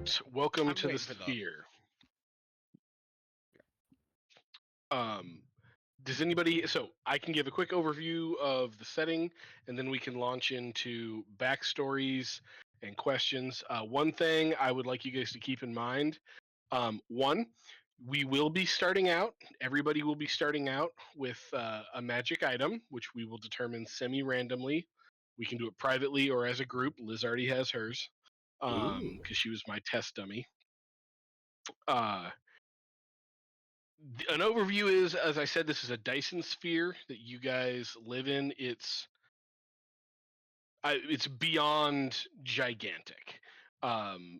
out. Welcome I'm to the waiting for the- Sphere. Does anybody? So I can give a quick overview of the setting, and then we can launch into backstories and questions. One thing I would like you guys to keep in mind: one, we will be starting out. Everybody will be starting out with a magic item, which we will determine semi-randomly. We can do it privately or as a group. Liz already has hers because she was my test dummy. An overview is, as I said, this is a Dyson sphere that you guys live in. It's beyond gigantic.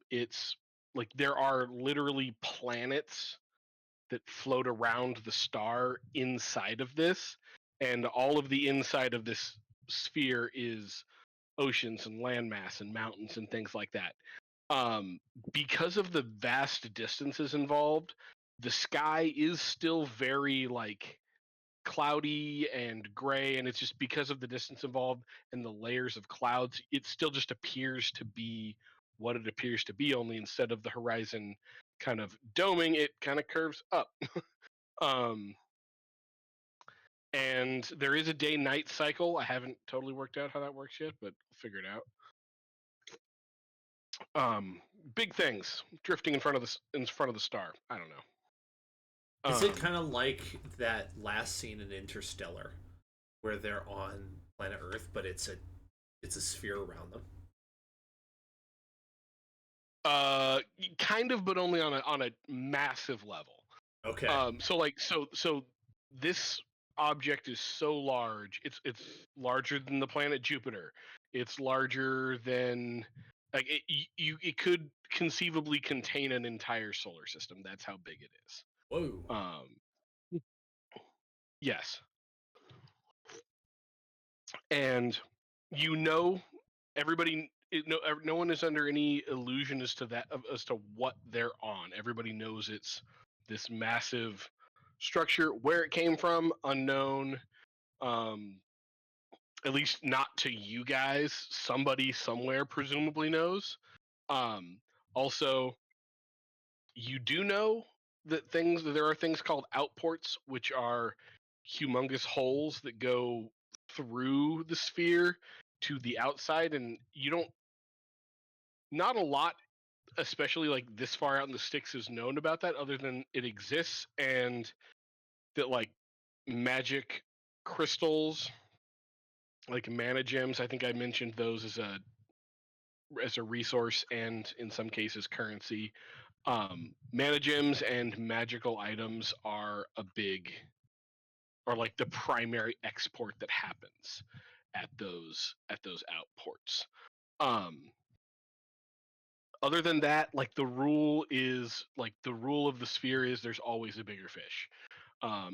It's like there are literally planets that float around the star inside of this, and all of the inside of this sphere is oceans and landmass and mountains and things like that. Because of the vast distances involved, the sky is still very like cloudy and gray, and it's just because of the distance involved and the layers of clouds, it still just appears to be what it appears to be, only instead of the horizon kind of doming, it kind of curves up. um, and there is a day-night cycle. I haven't totally worked out how that works yet, but I'll figure it out. Big things drifting in front of the star. I don't know. Is it kind of like that last scene in Interstellar, where they're on planet Earth, but it's a sphere around them? Kind of, but only on a massive level. Okay. So this object is so large. It's larger than the planet Jupiter. It's larger than like it could conceivably contain an entire solar system. That's how big it is. Whoa. Yes. And everybody, no one is under any illusion as to what they're on. Everybody knows it's this massive structure. Where it came from, unknown. At least not to you guys. Somebody somewhere presumably knows. Also, you do know that there are things called outports, which are humongous holes that go through the sphere to the outside, and not a lot, especially like this far out in the sticks, is known about that, other than it exists, and that like magic crystals, like mana gems, I think I mentioned those as a resource and in some cases currency. Mana gems and magical items are like the primary export that happens at those outports. Other than that, like the rule of the sphere is there's always a bigger fish.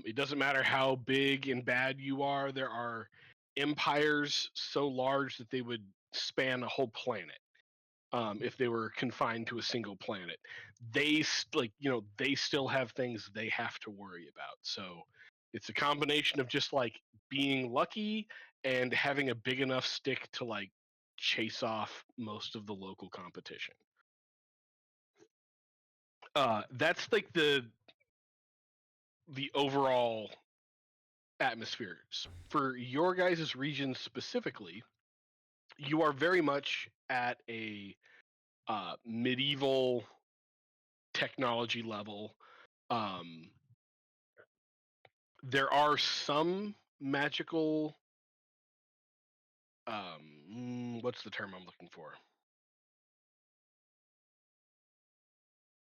It doesn't matter how big and bad you are. There are empires so large that they would span a whole planet. If they were confined to a single planet, they still have things they have to worry about. So it's a combination of just like being lucky and having a big enough stick to like chase off most of the local competition. That's like the overall atmosphere. For your guys' region specifically, you are very much at a medieval technology level. There are some magical what's the term I'm looking for?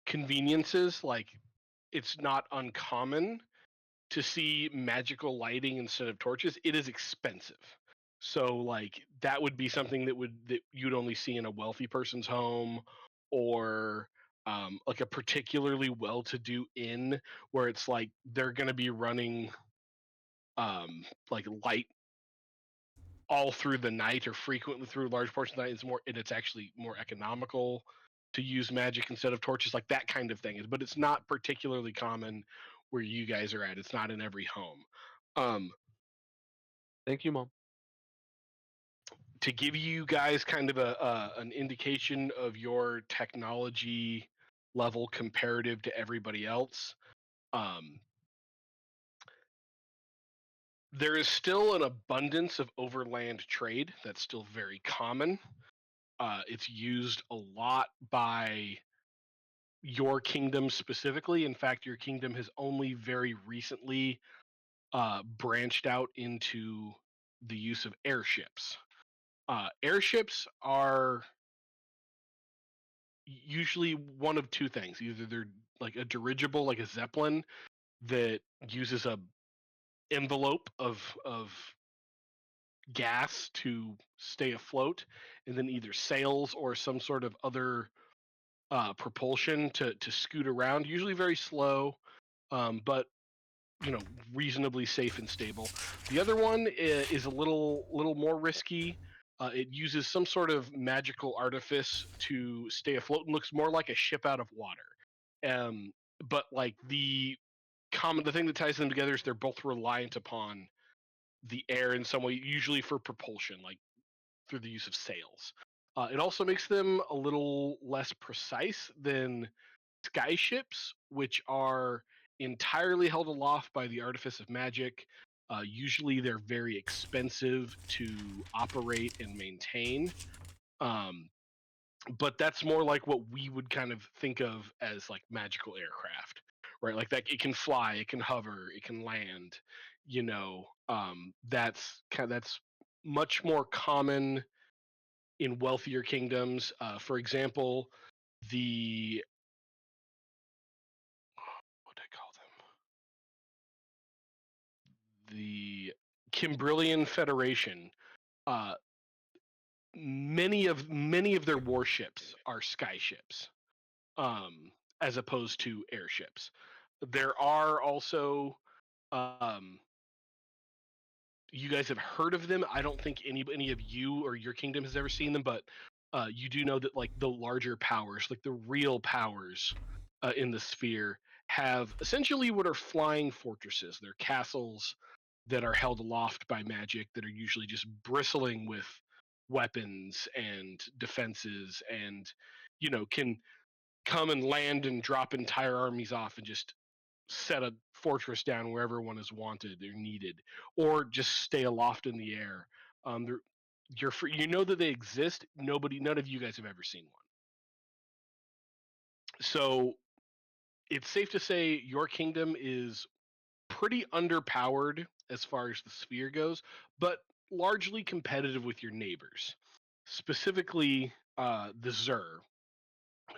Conveniences. Like it's not uncommon to see magical lighting instead of torches. It is expensive. So like that would be something that you'd only see in a wealthy person's home, or like a particularly well-to-do inn where it's like they're going to be running like light all through the night or frequently through large portions of the night. It's actually more economical to use magic instead of torches, like that kind of thing. But it's not particularly common where you guys are at. It's not in every home. Thank you, Mom. to give you guys kind of an indication of your technology level comparative to everybody else, um, there is still an abundance of overland trade that's still very common. It's used a lot by your kingdom specifically. In fact, your kingdom has only very recently branched out into the use of airships. Airships are usually one of two things. Either they're like a dirigible, like a zeppelin, that uses a envelope of gas to stay afloat, and then either sails or some sort of other propulsion to scoot around. Usually very slow, but reasonably safe and stable. The other one is a little more risky. It uses some sort of magical artifice to stay afloat and looks more like a ship out of water. Um, but like the thing that ties them together is they're both reliant upon the air in some way, usually for propulsion, like through the use of sails. It also makes them a little less precise than skyships, which are entirely held aloft by the artifice of magic. Usually, they're very expensive to operate and maintain. Um, but that's more like what we would kind of think of as like magical aircraft, right? Like that, it can fly, it can hover, it can land. That's much more common in wealthier kingdoms. For example, the what do I call them? The Kimberlian Federation. Uh, many of their warships are skyships, as opposed to airships. There are also, um, you guys have heard of them. I don't think any of you or your kingdom has ever seen them, but you do know that like the larger powers, like the real powers in the sphere, have essentially what are flying fortresses. They're castles that are held aloft by magic that are usually just bristling with weapons and defenses, and can come and land and drop entire armies off and just set a fortress down wherever one is wanted or needed, or just stay aloft in the air. You're free, that they exist. None of you guys have ever seen one. So it's safe to say your kingdom is pretty underpowered as far as the sphere goes, but largely competitive with your neighbors, specifically the Zur,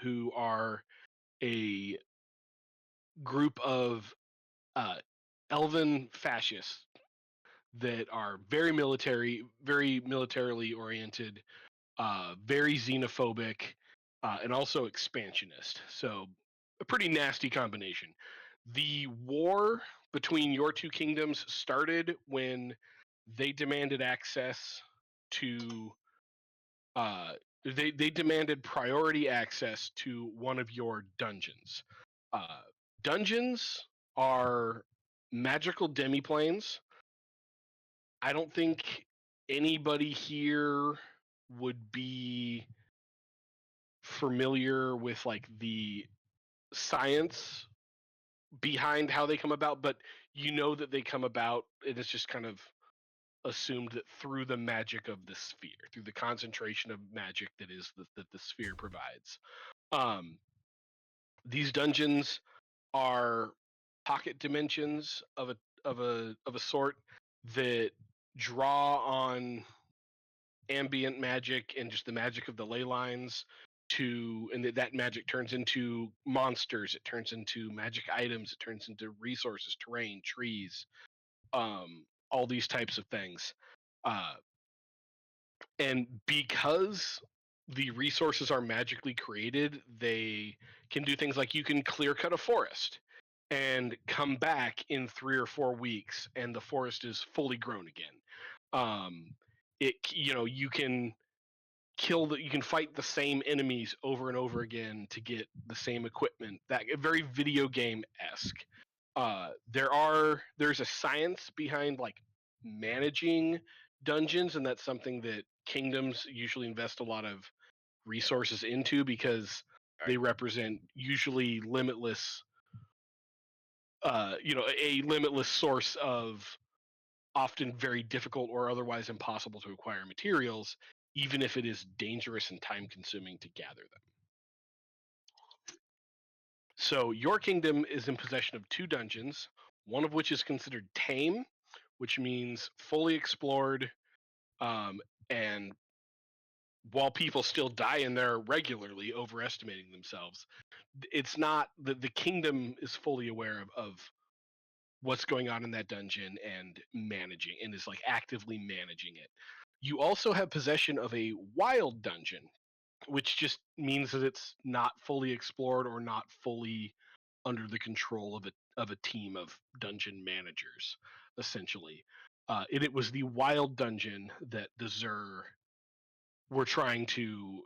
who are a group of uh, elven fascists that are very militarily oriented, very xenophobic, and also expansionist. So a pretty nasty combination. The war between your two kingdoms started when they demanded access to uh, they demanded priority access to one of your dungeons. Uh, Dungeons are magical demiplanes. I don't think anybody here would be familiar with like the science behind how they come about, but that they come about, and it's just kind of assumed that through the magic of the sphere, through the concentration of magic that the sphere provides. Um, these dungeons are pocket dimensions of a sort that draw on ambient magic and just the magic of the ley lines and that magic turns into monsters, it turns into magic items, it turns into resources, terrain, trees, all these types of things. uh, and because the resources are magically created, they can do things like you can clear cut a forest and come back in 3 or 4 weeks and the forest is fully grown again. You can you can fight the same enemies over and over again to get the same equipment, that very video game-esque. There's a science behind like managing dungeons, and that's something that kingdoms usually invest a lot of resources into because Right. they represent usually limitless, a limitless source of often very difficult or otherwise impossible to acquire materials, even if it is dangerous and time consuming to gather them. So your kingdom is in possession of 2 dungeons, one of which is considered tame, which means fully explored, and while people still die in there regularly, overestimating themselves, it's not the kingdom is fully aware of what's going on in that dungeon and managing and is like actively managing it. You also have possession of a wild dungeon, which just means that it's not fully explored or not fully under the control of a team of dungeon managers, essentially. It was the wild dungeon that the Zur were trying to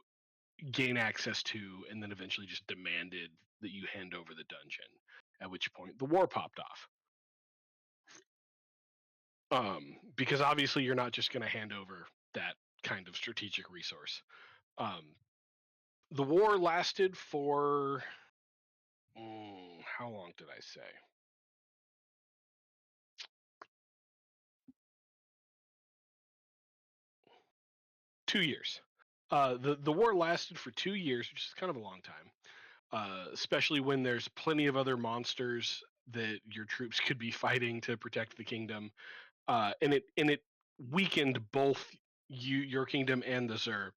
gain access to, and then eventually just demanded that you hand over the dungeon. At which point the war popped off. Because obviously you're not just going to hand over that kind of strategic resource. The war lasted for how long did I say? 2 years. The war lasted for 2 years, which is kind of a long time. Especially when there's plenty of other monsters that your troops could be fighting to protect the kingdom. And it weakened both your kingdom and the Zur.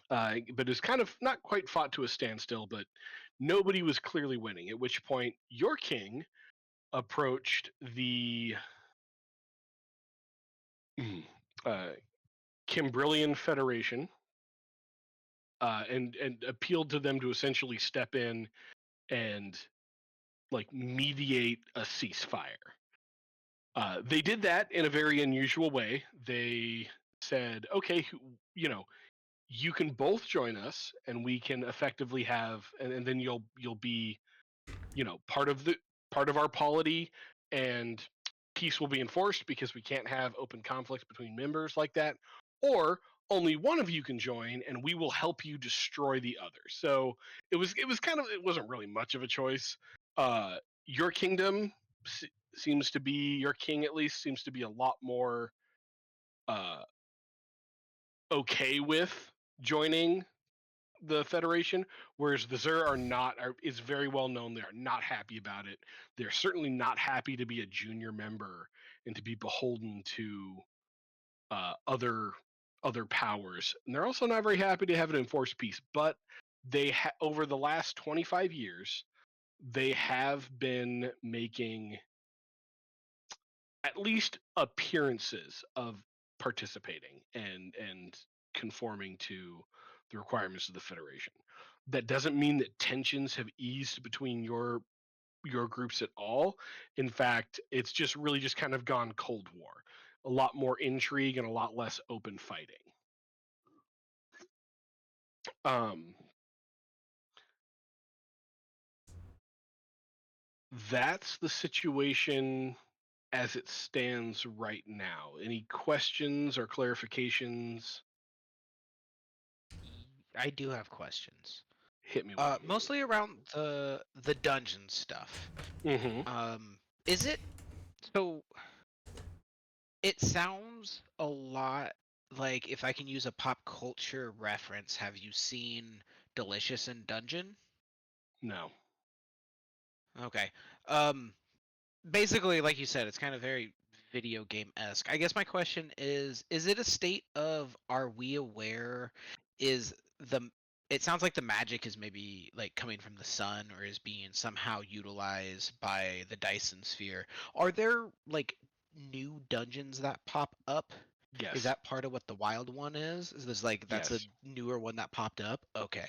But it's kind of not quite fought to a standstill, but nobody was clearly winning. At which point, your king approached the uh, Kimbrillian Federation and appealed to them to essentially step in and like mediate a ceasefire. They did that in a very unusual way. They said, "Okay, you can both join us, and we can effectively have, and then you'll be, part of our polity, and peace will be enforced because we can't have open conflicts between members like that. Or only one of you can join, and we will help you destroy the other." So it wasn't really much of a choice. Your kingdom seems to be your king at least seems to be a lot more uh, okay with joining the Federation, whereas the Zur are not. Is very well known they are not happy about it. They're certainly not happy to be a junior member and to be beholden to other powers. And they're also not very happy to have an enforced peace. But over the last 25 years, they have been making at least appearances of participating and conforming to the requirements of the Federation. That doesn't mean that tensions have eased between your groups at all. In fact, it's just really just kind of gone Cold War. A lot more intrigue and a lot less open fighting. Um, that's the situation as it stands right now. Any questions or clarifications? I do have questions. Hit me with them. Mostly around the dungeon stuff. Mm-hmm. Is it so? It sounds a lot like, if I can use a pop culture reference, have you seen Delicious in Dungeon? No. Okay. Um, Basically, like you said, it's kind of very video game-esque. I guess my question is it a state of, are we aware, is the it sounds like the magic is maybe like coming from the sun or is being somehow utilized by the Dyson sphere. Are there like new dungeons that pop up? Is Yes. that part of what the wild one is? Is this like that's a Yes. newer one that popped up? Okay.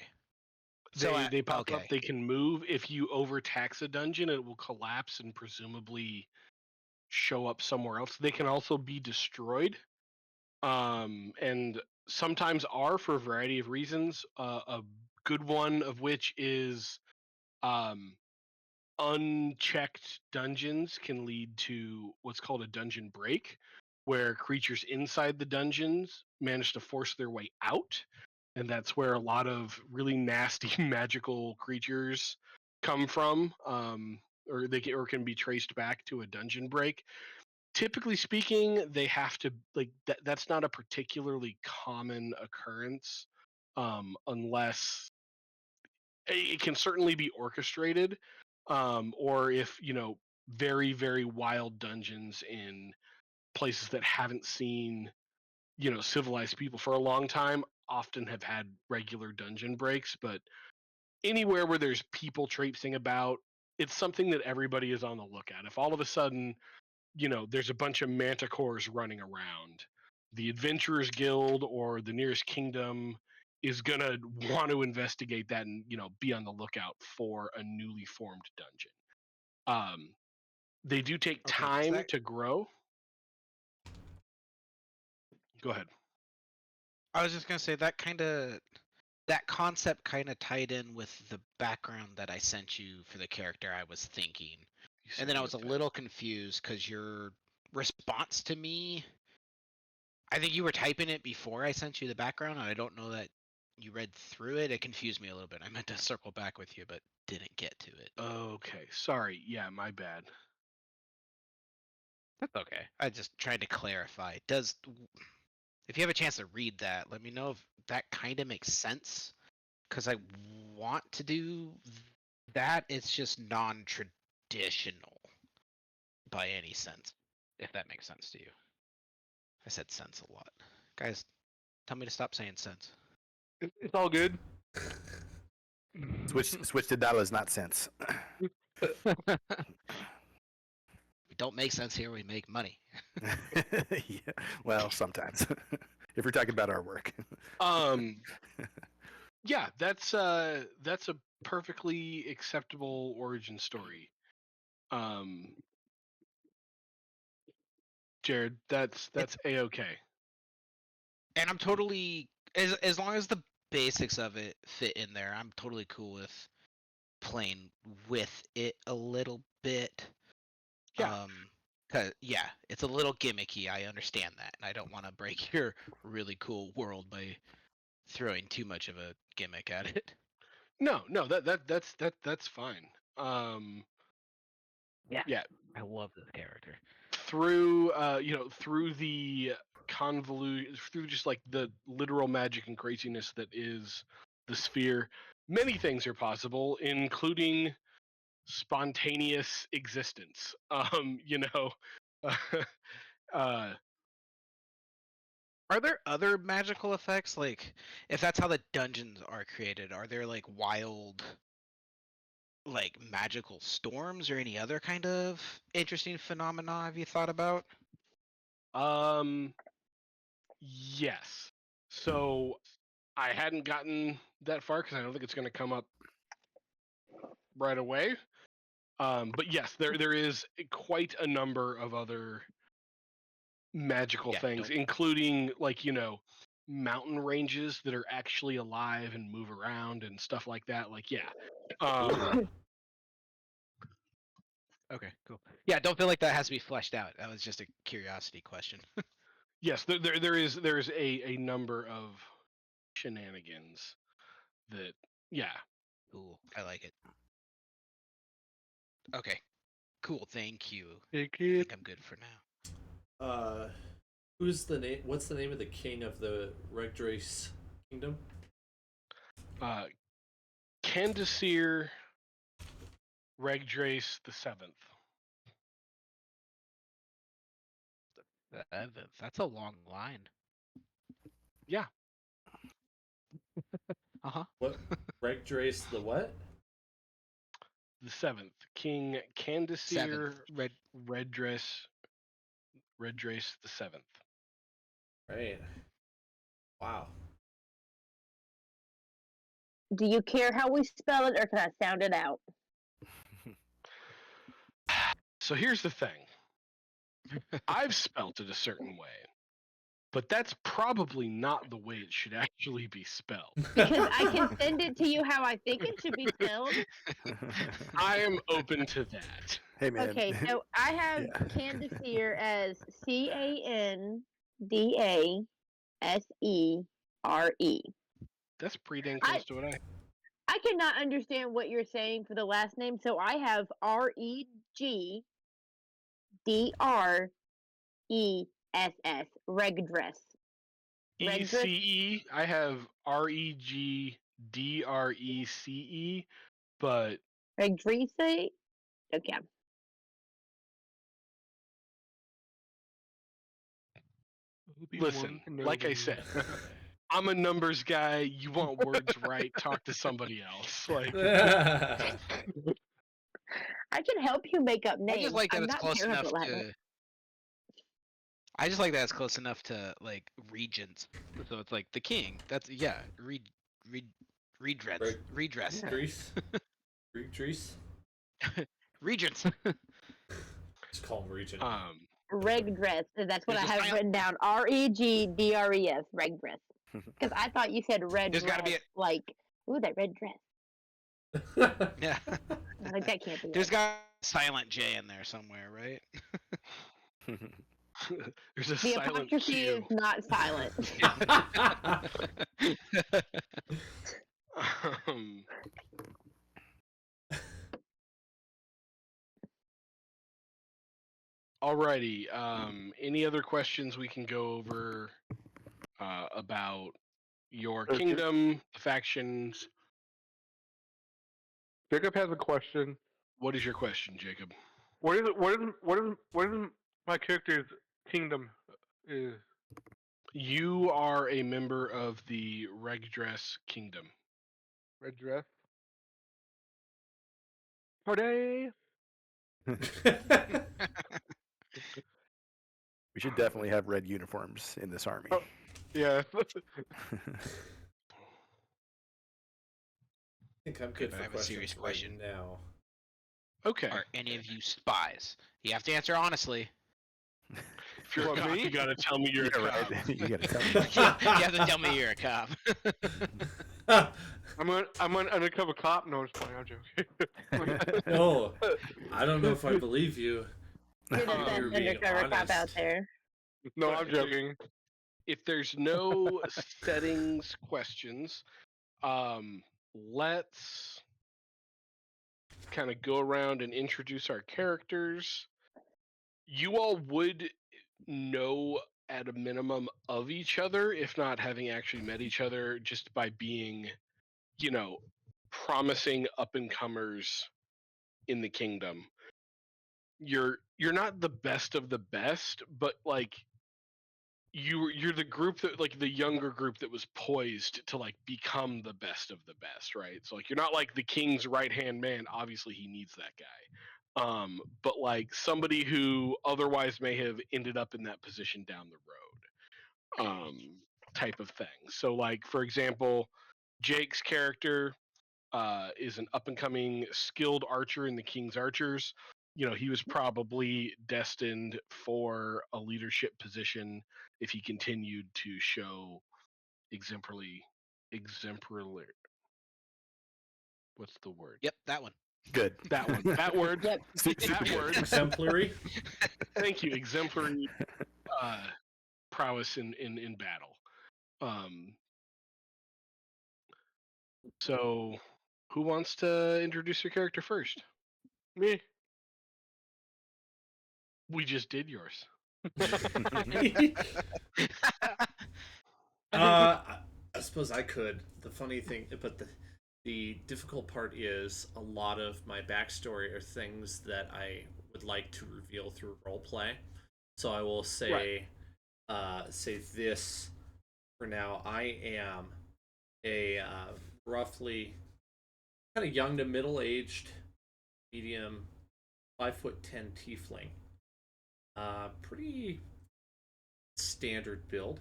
So They pop up. okay. They can move. If you overtax a dungeon, it will collapse and presumably show up somewhere else. They can also be destroyed. And sometimes are for a variety of reasons. A good one of which is um, unchecked dungeons can lead to what's called a dungeon break, where creatures inside the dungeons manage to force their way out, and that's where a lot of really nasty magical creatures come from, or can be traced back to a dungeon break. Typically speaking, they have to that's not a particularly common occurrence, unless it can certainly be orchestrated, or if very very wild dungeons in places that haven't seen civilized people for a long time often have had regular dungeon breaks. But anywhere where there's people traipsing about, it's something that everybody is on the lookout. If all of a sudden there's a bunch of manticores running around, the Adventurers Guild or the nearest kingdom is gonna want to investigate that and be on the lookout for a newly formed dungeon. They do take Okay, time to grow. Go ahead. I was just gonna say that concept kind of tied in with the background that I sent you for the character I was thinking. And then I was a little confused because your response to me, I think you were typing it before I sent you the background, and I don't know that you read through it. It confused me a little bit. I meant to circle back with you, but didn't get to it. Okay, sorry. Yeah, my bad. That's okay. I just tried to clarify. If you have a chance to read that, let me know if that kind of makes sense. Because I want to do that. It's just non-traditional by any sense, if that makes sense to you. I said sense a lot. Guys, tell me to stop saying sense. It's all good. Switch to dollars, not cents. We don't make sense here. We make money. Yeah, well, sometimes. If we're talking about our work. Yeah, that's a perfectly acceptable origin story. Jared, that's a-okay. And I'm totally as long as the basics of it fit in there, I'm totally cool with playing with it a little bit. Yeah. Cause yeah, it's a little gimmicky. I understand that, and I don't want to break your really cool world by throwing too much of a gimmick at it. No, that's fine. Yeah. I love this character. Through through the through just like the literal magic and craziness that is the sphere, many things are possible, including spontaneous existence. uh Are there other magical effects? Like, if that's how the dungeons are created, are there like wild, like magical storms or any other kind of interesting phenomena have you thought about? yes. So I hadn't gotten that far because I don't think it's going to come up right away. But yes, there is quite a number of other magical things, including mountain ranges that are actually alive and move around and stuff like that. Okay, cool. Yeah, don't feel like that has to be fleshed out. That was just a curiosity question. Yes, there is a number of shenanigans that Cool. I like it. Okay. Cool. Thank you. Thank I you. think I'm good for now. Who's the name? What's the name of the king of the Regdrece kingdom? Candaceer Regdrece the Seventh. That's a long line. Yeah. What? Regdrece the what? The Seventh, King Candaceer Red. Regdrece the Seventh. Right. Wow. Do you care how we spell it, or can I sound it out? So here's the thing. I've spelt it a certain way, but that's probably not the way it should actually be spelled. Because I can send it to you how I think it should be spelled. I am open to that. Hey man. Okay, so I have Yeah. Candaceer as Candasere. That's pretty dang I close to what I. I cannot understand what you're saying for the last name, so I have Regdress. Regdress. Regdress. ECE. I have Regdrece, but Regdrece. Okay. listen, like I said, I'm a numbers guy. You want words right? Talk to somebody else. Like, I can help you make up I names. just like that I'm it's not close enough terrible at it. to. I just like that it's close enough to like regents. So it's like the king. That's redress. Regdrece. Regdrece. Regents. Just call him Regent. Regdress. That's what There's I a have written down. Regdres. Regdress. Because I thought you said red There's dress. gotta be a, Like, ooh, that red dress. yeah. Like, that can't be There's it. got a silent J in there somewhere, right? there's a The silent apostrophe Q. is not silent. Um, alrighty. Any other questions we can go over about your Okay. kingdom, factions? Jacob has a question. What is your question, Jacob? What is my character's kingdom is? You are a member of the Regdrece Kingdom. Red dress. Party. We should definitely have red uniforms in this army. Oh. Yeah. I think I'm Okay, good but for I have a serious questions right question. now. Okay. Are any of you spies? You have to answer honestly. If you're a What, cop, me? you gotta tell me you're Yeah, a cop. right. You gotta tell me. You have to tell me you're a cop. I'm an undercover cop. No, I'm just playing. I'm joking. No, I don't know if I believe you. You're the Um, best You're being undercover cop out honest. there. No, I'm joking. If there's no settings questions, let's kind of go around and introduce our characters. You all would know at a minimum of each other, if not having actually met each other, just by being, promising up and comers in the kingdom. You're not the best of the best, but like you're the group that, like, the younger group that was poised to like become the best of the best, right? So like you're not like the king's right hand man. Obviously he needs that guy, but like somebody who otherwise may have ended up in that position down the road, type of thing. So like, for example, Jake's character is an up and coming skilled archer in the King's Archers. He was probably destined for a leadership position if he continued to show exemplary. What's the word? Yep, that one. Good. That one. That word. Yep. That word. Exemplary. Thank you. Exemplary prowess in battle. So, who wants to introduce your character first? Me. We just did yours. I suppose I could. The funny thing, but the difficult part is a lot of my backstory are things that I would like to reveal through roleplay. So I will say, say this for now. I am a roughly kind of young to middle aged, medium, 5'10" tiefling. Pretty standard build.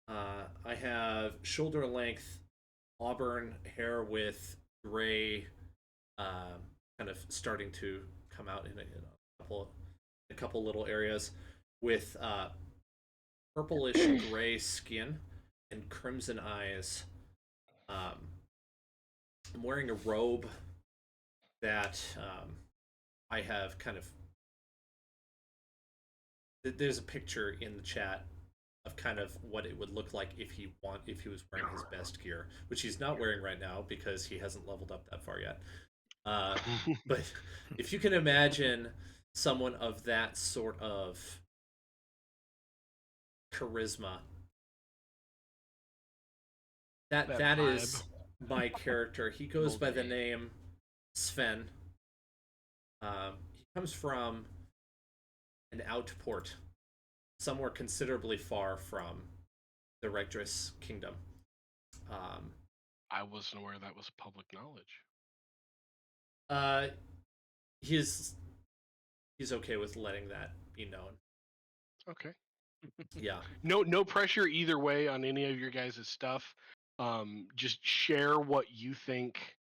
I have shoulder length auburn hair with gray, kind of starting to come out in a couple little areas, with purplish gray skin and crimson eyes. I'm wearing a robe that I have kind of there's a picture in the chat of kind of what it would look like if he was wearing his best gear, which he's not wearing right now because he hasn't leveled up that far yet. But if you can imagine someone of that sort of charisma, that That is vibe. my character. He goes by the Mulder. name Sven. He comes from an outport somewhere considerably far from the Regdrece kingdom. I wasn't aware that was public knowledge. He's okay with letting that be known. Okay. Yeah. No pressure either way on any of your guys' stuff. Just share what you think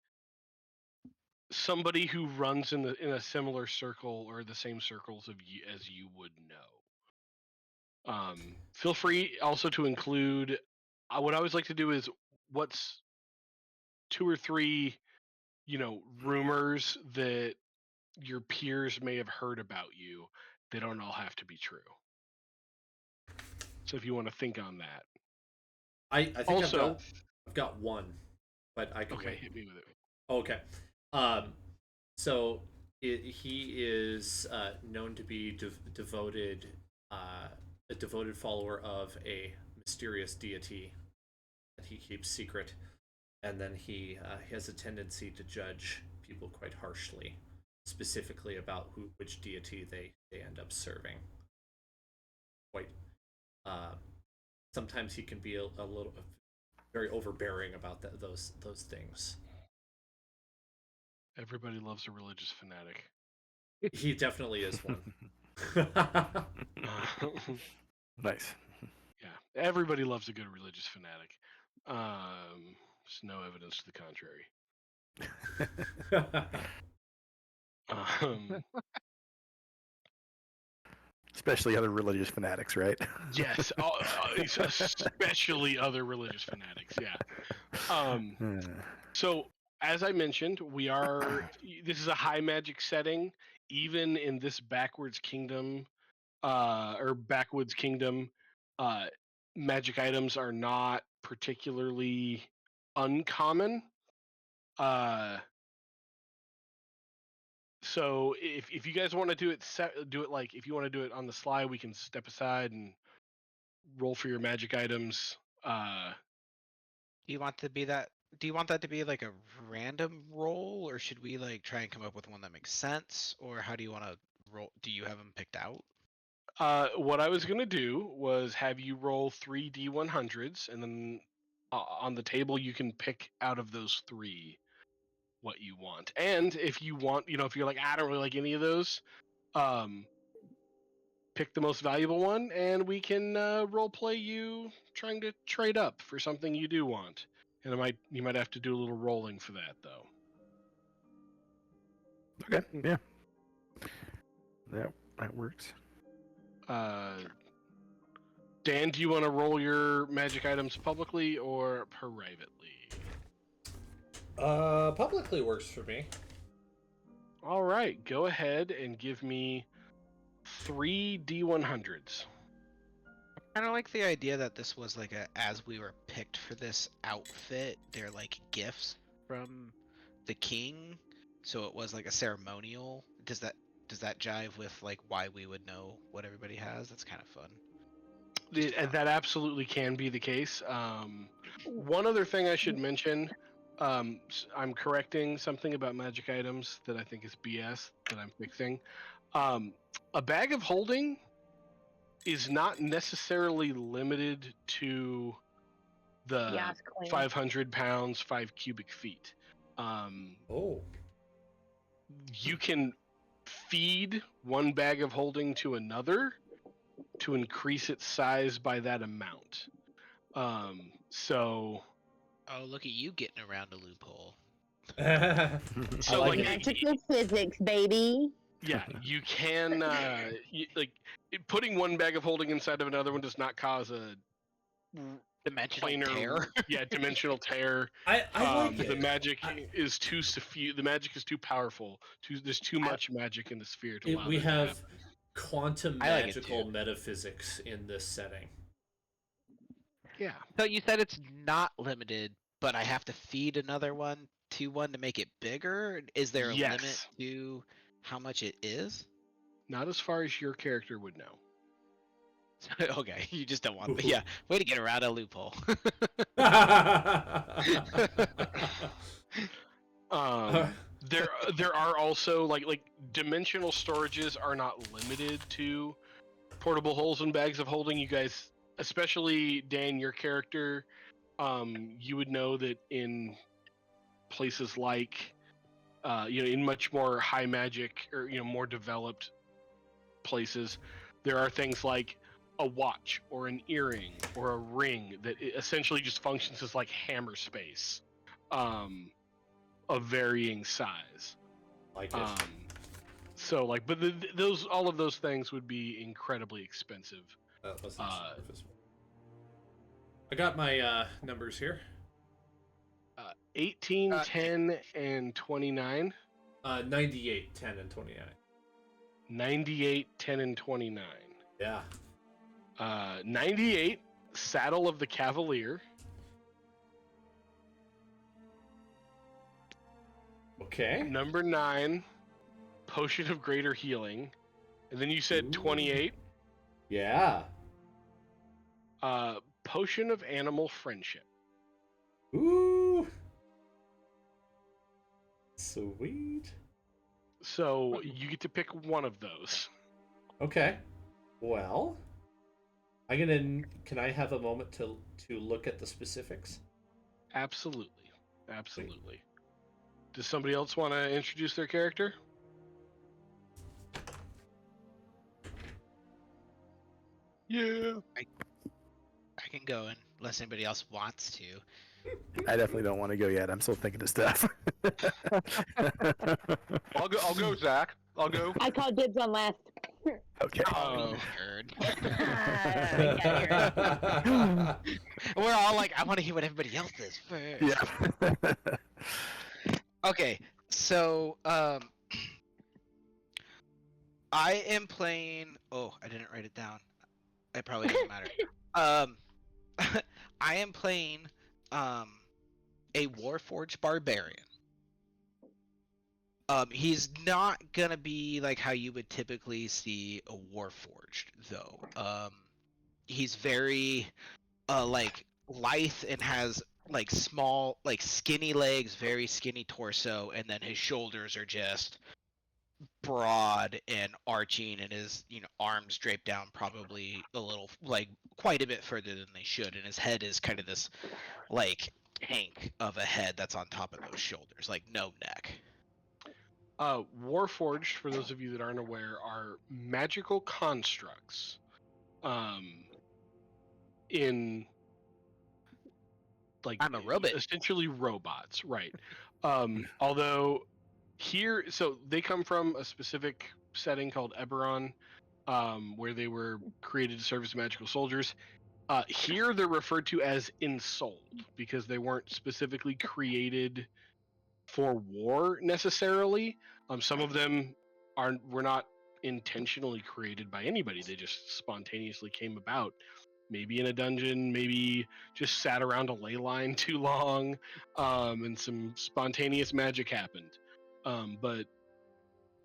somebody who runs in a similar circle or the same circles of you as you would know. Feel free also to include what I always like to do is what's 2 or 3, rumors that your peers may have heard about you. They don't all have to be true. So if you want to think on that. I think also, I've got one, but I can okay, wait. hit me with it. Okay. So he is known to be devoted, a devoted follower of a mysterious deity that he keeps secret, and then he has a tendency to judge people quite harshly, specifically about which deity they end up serving. Quite. Sometimes he can be a little very overbearing about those things. Everybody loves a religious fanatic. He definitely is one. Nice. Yeah, everybody loves a good religious fanatic. There's no evidence to the contrary. Um, Especially other religious fanatics, right? yes, especially other religious fanatics. Yeah. So as I mentioned, this is a high magic setting. Even in this backwoods kingdom, magic items are not particularly uncommon. So if you guys want to do it like if you want to do it on the sly, we can step aside and roll for your magic items. Do you want to be that? Do you want that to be like a random roll, or should we like try and come up with one that makes sense, or how do you want to roll? Do you have them picked out? What I was gonna do was have you roll 3 D100s, and then on the table you can pick out of those 3 what you want. And if you want, if you're like, I don't really like any of those, pick the most valuable one, and we can role play you trying to trade up for something you do want. And you might have to do a little rolling for that, though. Okay. Yeah. That works. Dan, do you want to roll your magic items publicly or privately? Publicly works for me. All right, go ahead and give me 3 D100s. I kind of like the idea that this was like as we were picked for this outfit, they're like gifts from the king, so it was like a ceremonial. Does that jive with like why we would know what everybody has? That's kind of fun. That absolutely can be the case. One other thing I should mention, I'm correcting something about magic items that I think is BS that I'm fixing. A bag of holding is not necessarily limited to the Yes, Queen. 500 pounds, 5 cubic feet. You can feed one bag of holding to another to increase its size by that amount. So. Oh, look at you getting around a loophole. So like Magical physics, baby. Yeah, you can putting one bag of holding inside of another one does not cause Dimensional planar, tear. yeah, dimensional tear. I like The it. magic I- is too suffused. The magic is too powerful. There's too much magic in the sphere to allow we that to have happen. quantum I like it magical too. metaphysics in this setting. Yeah. So you said it's not limited, but I have to feed another one to one to make it bigger? Is there a limit Yes. to how much it is? Not as far as your character would know. Okay, you just don't want. Yeah, way to get around a loophole. There are also like dimensional storages are not limited to portable holes and bags of holding. You guys, especially Dan, your character, you would know that in places like in much more high magic or more developed places, there are things like a watch or an earring or a ring that essentially just functions as like hammer space, of varying size. Like it. So like, but all of those things would be incredibly expensive. That wasn't surface. I got my numbers here. 18, 10, and 29. 98, 10, and 29. 98, 10, and 29. Yeah. 98, Saddle of the Cavalier. Okay. Number 9, Potion of Greater Healing. And then you said Ooh. 28, Yeah. Potion of Animal Friendship. Ooh. Sweet. So you get to pick one of those. Okay. Well, can I have a moment to look at the specifics? Absolutely. Absolutely. Does somebody else want to introduce their character? Yeah. I can go in unless anybody else wants to. I definitely don't want to go yet. I'm still thinking of stuff. I'll go, Zach. I'll go. I call dibs on last. Okay. Oh, you nerd. Yeah, We're all like, I want to hear what everybody else is first. Yeah. Okay, so I am playing. Oh, I didn't write it down. It probably doesn't matter. I am playing a Warforged barbarian. He's not gonna be like how you would typically see a Warforged, though. He's very like lithe and has like small, like skinny legs, very skinny torso, and then his shoulders are just broad and arching, and his arms draped down probably a little, like quite a bit further than they should, and his head is kind of this like tank of a head that's on top of those shoulders, like no neck. Warforged, for those of you that aren't aware, are magical constructs. In like I'm a robot. essentially robots, right? Although here, so they come from a specific setting called Eberron, where they were created to serve as magical soldiers. Here they're referred to as ensouled because they weren't specifically created for war necessarily. Some of them were not intentionally created by anybody. They just spontaneously came about. Maybe in a dungeon, maybe just sat around a ley line too long, and some spontaneous magic happened. But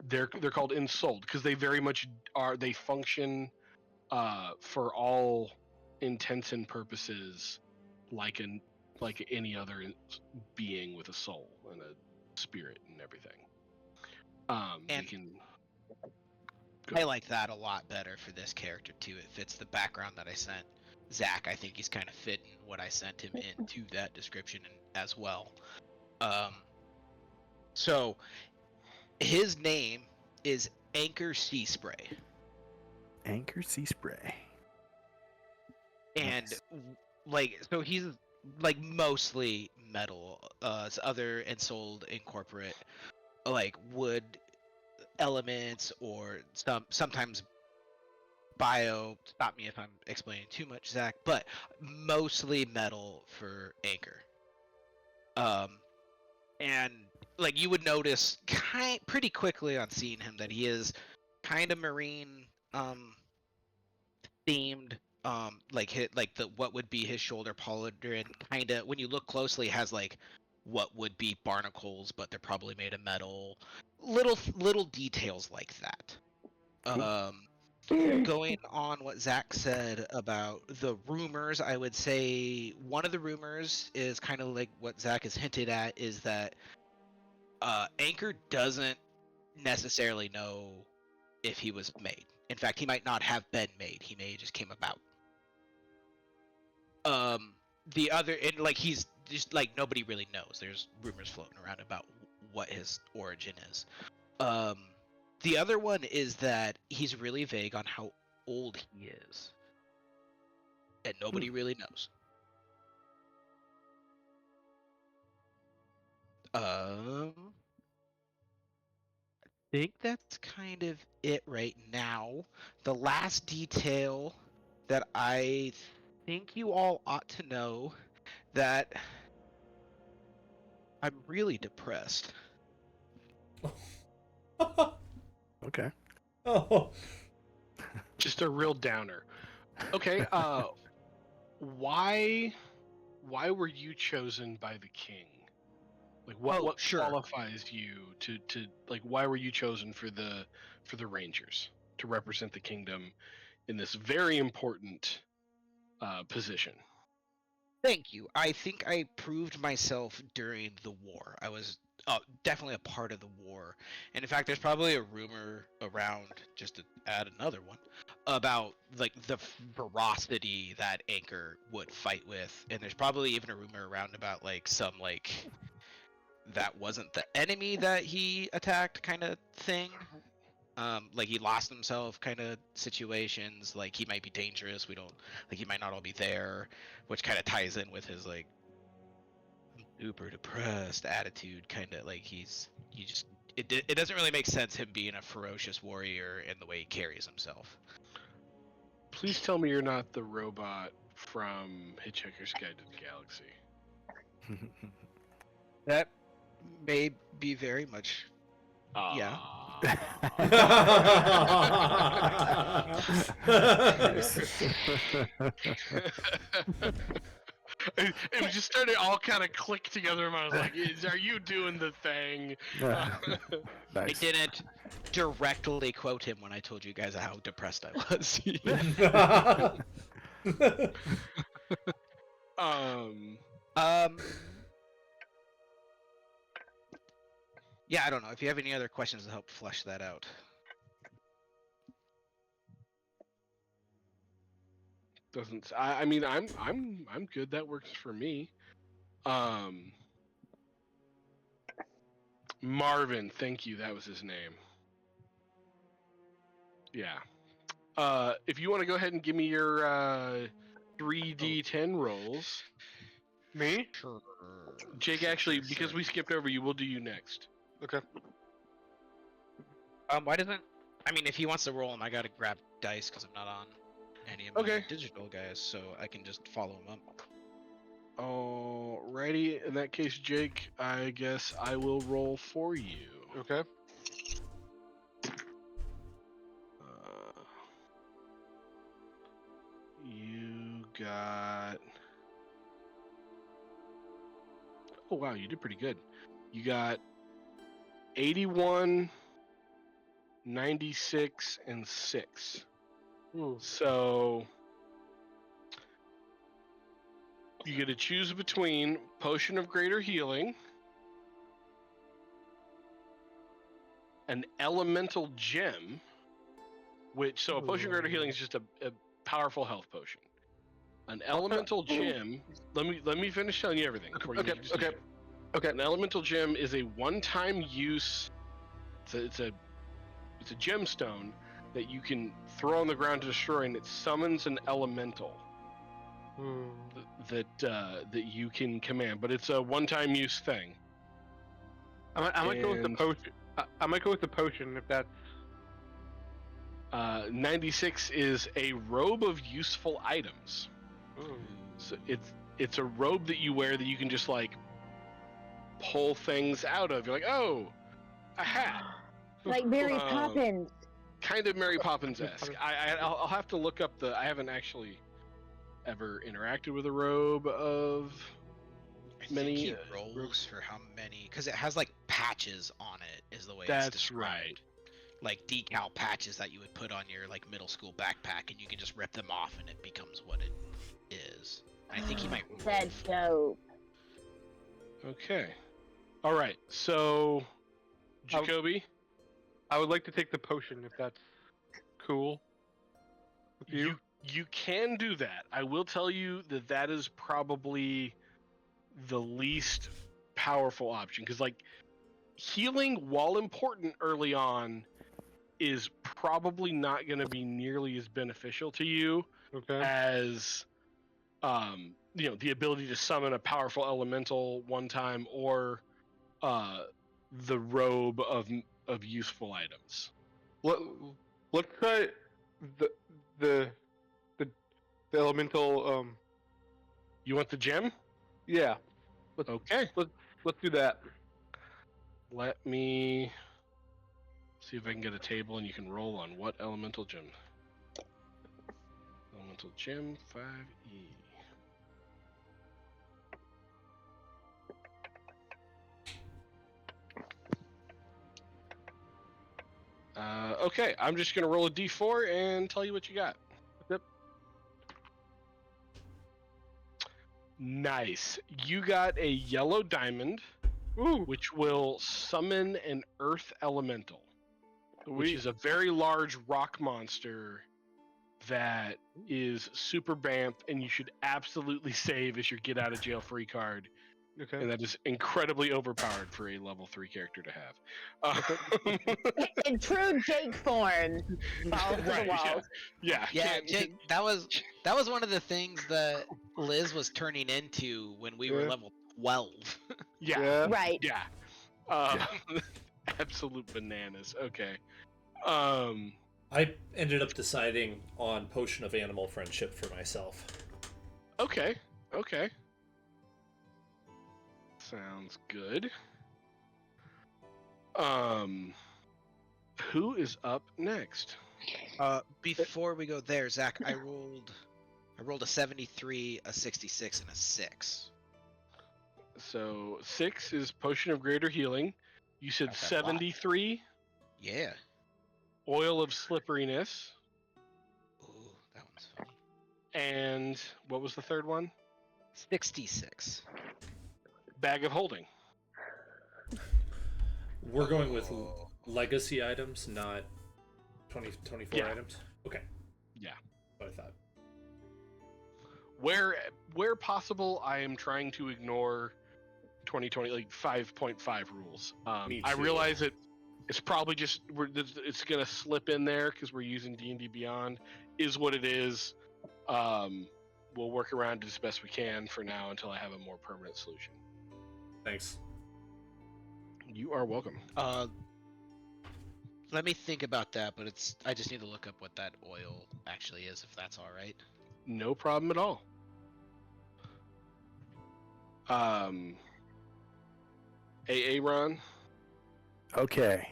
they're called ensouled because they very much are. They function for all intents and purposes like any other being with a soul and a spirit and everything. And they can. I like that a lot better for this character too. It fits the background that I sent Zach. I think he's kind of fitting what I sent him into that description as well. So his name is Anchor Sea Spray. Anchor Sea Spray. And Nice. like, so he's like mostly metal. Other Ensouled incorporate like wood elements or sometimes bio. Stop me if I'm explaining too much, Zach, but mostly metal for Anchor. And like you would notice pretty quickly on seeing him that he is kind of marine themed. Like what would be his shoulder pauldron, kind of when you look closely has like what would be barnacles, but they're probably made of metal. Little details like that. Going on what Zach said about the rumors, I would say one of the rumors is kind of like what Zach has hinted at, is that Anchor doesn't necessarily know if he was made. In fact, he might not have been made. He may just came about. The other, and like he's just like nobody really knows. There's rumors floating around about what his origin is. The other one is that he's really vague on how old he is, and nobody really knows. I think that's kind of it right now. The last detail that I think you all ought to know, that I'm really depressed. Okay. Oh. Just a real downer. Okay, why were you chosen by the king? Like what Sure. qualifies you to like why were you chosen for the Rangers to represent the kingdom in this very important position? Thank you. I think I proved myself during the war. I was definitely a part of the war. And in fact, there's probably a rumor around, just to add another one, about like the ferocity that Anchor would fight with. And there's probably even a rumor around about like some like that wasn't the enemy that he attacked kind of thing. Like he lost himself kind of situations, like he might be dangerous, we don't, like he might not all be there, which kind of ties in with his like super depressed attitude, kind of like it doesn't really make sense him being a ferocious warrior in the way he carries himself. Please tell me you're not the robot from Hitchhiker's Guide to the Galaxy. That may be very much, yeah. It just started all kind of click together, and I was like, "Are you doing the thing?" I Nice. didn't directly quote him when I told you guys how depressed I was. Yeah, I don't know if you have any other questions to help flesh that out. Doesn't. I mean, I'm good. That works for me. Marvin, thank you. That was his name. Yeah. If you want to go ahead and give me your 3d10 rolls. Me? Sure. Jake, actually, because we skipped over you, we'll do you next. Okay. Why doesn't? I mean, if he wants to roll him, I gotta grab dice because I'm not on any of my digital guys, so I can just follow him up. Alrighty. In that case, Jake, I guess I will roll for you. Okay. You got. Oh wow, you did pretty good. You got 81, 96, and 6. Ooh. So you get to choose between Potion of Greater Healing, an Elemental Gem, which a Potion of Greater Healing is just a powerful health potion. An Elemental Gem. Let me finish telling you everything. Okay. An Elemental Gem is a one-time use. It's a gemstone that you can throw on the ground to destroy, and it summons an elemental that you can command. But it's a one-time use thing. I might go with the potion. I might go with the potion if that's. 96 is a robe of useful items. Ooh. So it's a robe that you wear that you can just like pull things out of. You're like, oh, a hat. Like Mary Um, Poppins. Kind of Mary Poppins-esque. I'll have to look up I haven't actually ever interacted with a robe of I many. think he rolls for how many, because it has like patches on it, is the way it's That's described. Like decal patches that you would put on your like middle school backpack, and you can just rip them off, and it becomes what it is. And I think he might roll. That's dope. Okay. All right. So, Jacoby, I would like to take the potion if that's cool with you. you can do that. I will tell you that is probably the least powerful option because, like, healing, while important early on, is probably not going to be nearly as beneficial to you Okay. as the ability to summon a powerful elemental one time or the robe of useful items. Let's try the elemental. You want the gem? Yeah. Okay. Let's do that. Let me see if I can get a table and you can roll on what elemental gem. Elemental gem 5e. Okay, I'm just gonna roll a d4 and tell you what you got. Yep. Nice. You got a yellow diamond, Ooh. which will summon an earth elemental, which Sweet. is a very large rock monster that is super bamf, and you should absolutely save as your get out of jail free card. Okay. And that is incredibly overpowered for a level 3 character to have. In true Jake form. Balls to the Right, walls. Yeah, Yeah, Jake, that was one of the things that Liz was turning into when we were Yeah. level 12. yeah, Right. yeah. Absolute bananas. Okay. I ended up deciding on Potion of Animal Friendship for myself. Okay. Sounds good. Who is up next? Before we go there, Zach, I rolled a 73, a 66, and a 6. So 6 is Potion of Greater Healing. You said Not that lot. 73, Yeah. Oil of Slipperiness, Ooh, that one's fun. and what was the third one? 66. Bag of Holding. We're going with legacy items, not 24 Yeah. items. Okay. Yeah. What I thought. Where possible, I am trying to ignore 2020 like 5.5 rules. Me I too. realize it's probably just it's gonna slip in there because we're using D&D Beyond. Is what it is. We'll work around it as best we can for now until I have a more permanent solution. Thanks. You are welcome. Let me think about that, but I just need to look up what that oil actually is, if that's all right. No problem at all. Ron. Okay.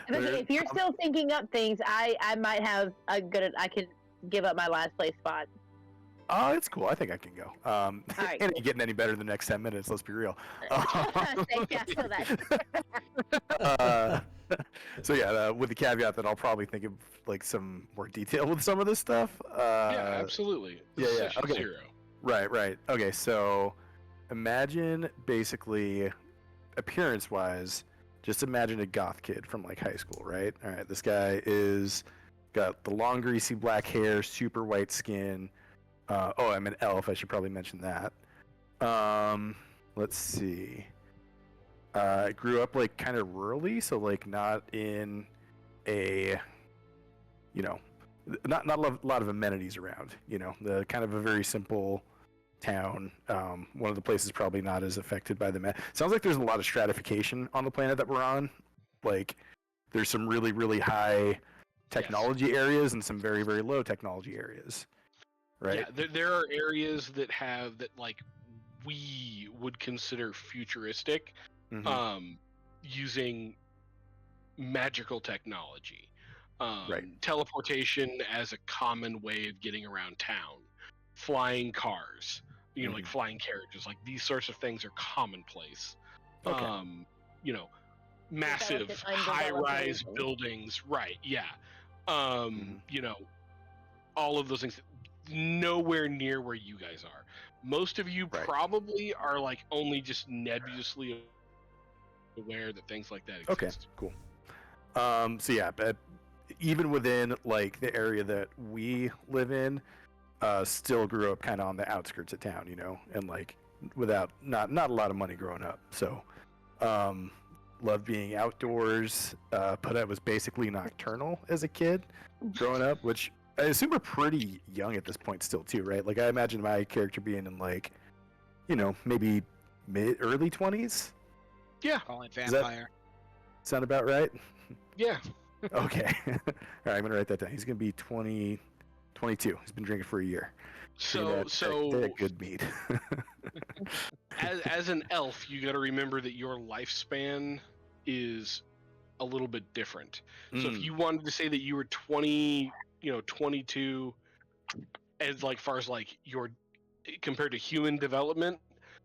If you're still thinking up things, I might have a good. I can give up my last place spot. Oh, it's cool. I think I can go. right, It ain't getting any better in the next 10 minutes, let's be real. Thank you for that. So yeah, with the caveat that I'll probably think of like some more detail with some of this stuff. Yeah, absolutely. This is session Okay. 0. Right. Okay, so imagine basically appearance-wise, just imagine a goth kid from like high school, right? All right, this guy is got the long, greasy black hair, super white skin. I'm an elf. I should probably mention that. Let's see. I grew up like kind of rurally, so like not in a, not a lot of amenities around. The kind of a very simple town. One of the places probably not as affected by the sounds like there's a lot of stratification on the planet that we're on. Like there's some really, really high technology areas and some very, very low technology areas. Right? Yeah, there are areas that have that like we would consider futuristic, Mhm. using magical technology, Right. teleportation as a common way of getting around town, flying cars, like Mhm. flying carriages, like these sorts of things are commonplace. Okay. You know, massive Developed in undeveloped high-rise regions. buildings, right? Yeah. Mhm. All of those things. Nowhere near where you guys are. Most of you Right. probably are like only just nebulously aware that things like that Okay. exist. Cool. So yeah, but even within like the area that we live in, still grew up kind of on the outskirts of town, and like without not a lot of money growing up. So, loved being outdoors, but I was basically nocturnal as a kid growing up, which I assume are pretty young at this point still too, right? Like I imagine my character being in like, maybe early 20s. Yeah, Calling Does that vampire. sound about right? yeah. Okay. All right, I'm gonna write that down. He's gonna be 20, 22. He's been drinking for a year. So That good meat. as an elf, you got to remember that your lifespan is a little bit different. So if you wanted to say that you were 20, 22, as like far as like your compared to human development,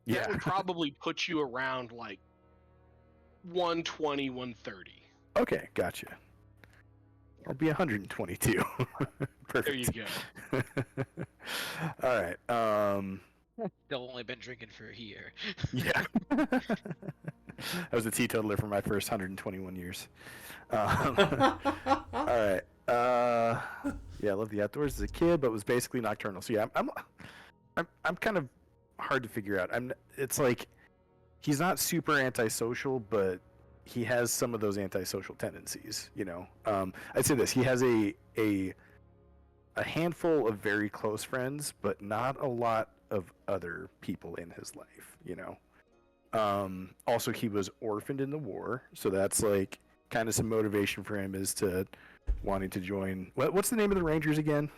Yeah. that would probably put you around like 120, 130. Okay, gotcha. I'll be 122. Perfect. There you go. All right. Still only been drinking for a year. Yeah. I was a teetotaler for my first 121 years. All right. Yeah, I loved the outdoors as a kid, but was basically nocturnal. So yeah, I'm kind of hard to figure out. It's like he's not super antisocial, but he has some of those antisocial tendencies. I'd say this: he has a handful of very close friends, but not a lot of other people in his life. Also, he was orphaned in the war, so that's like kind of some motivation for him is to wanting to join. What's the name of the Rangers again?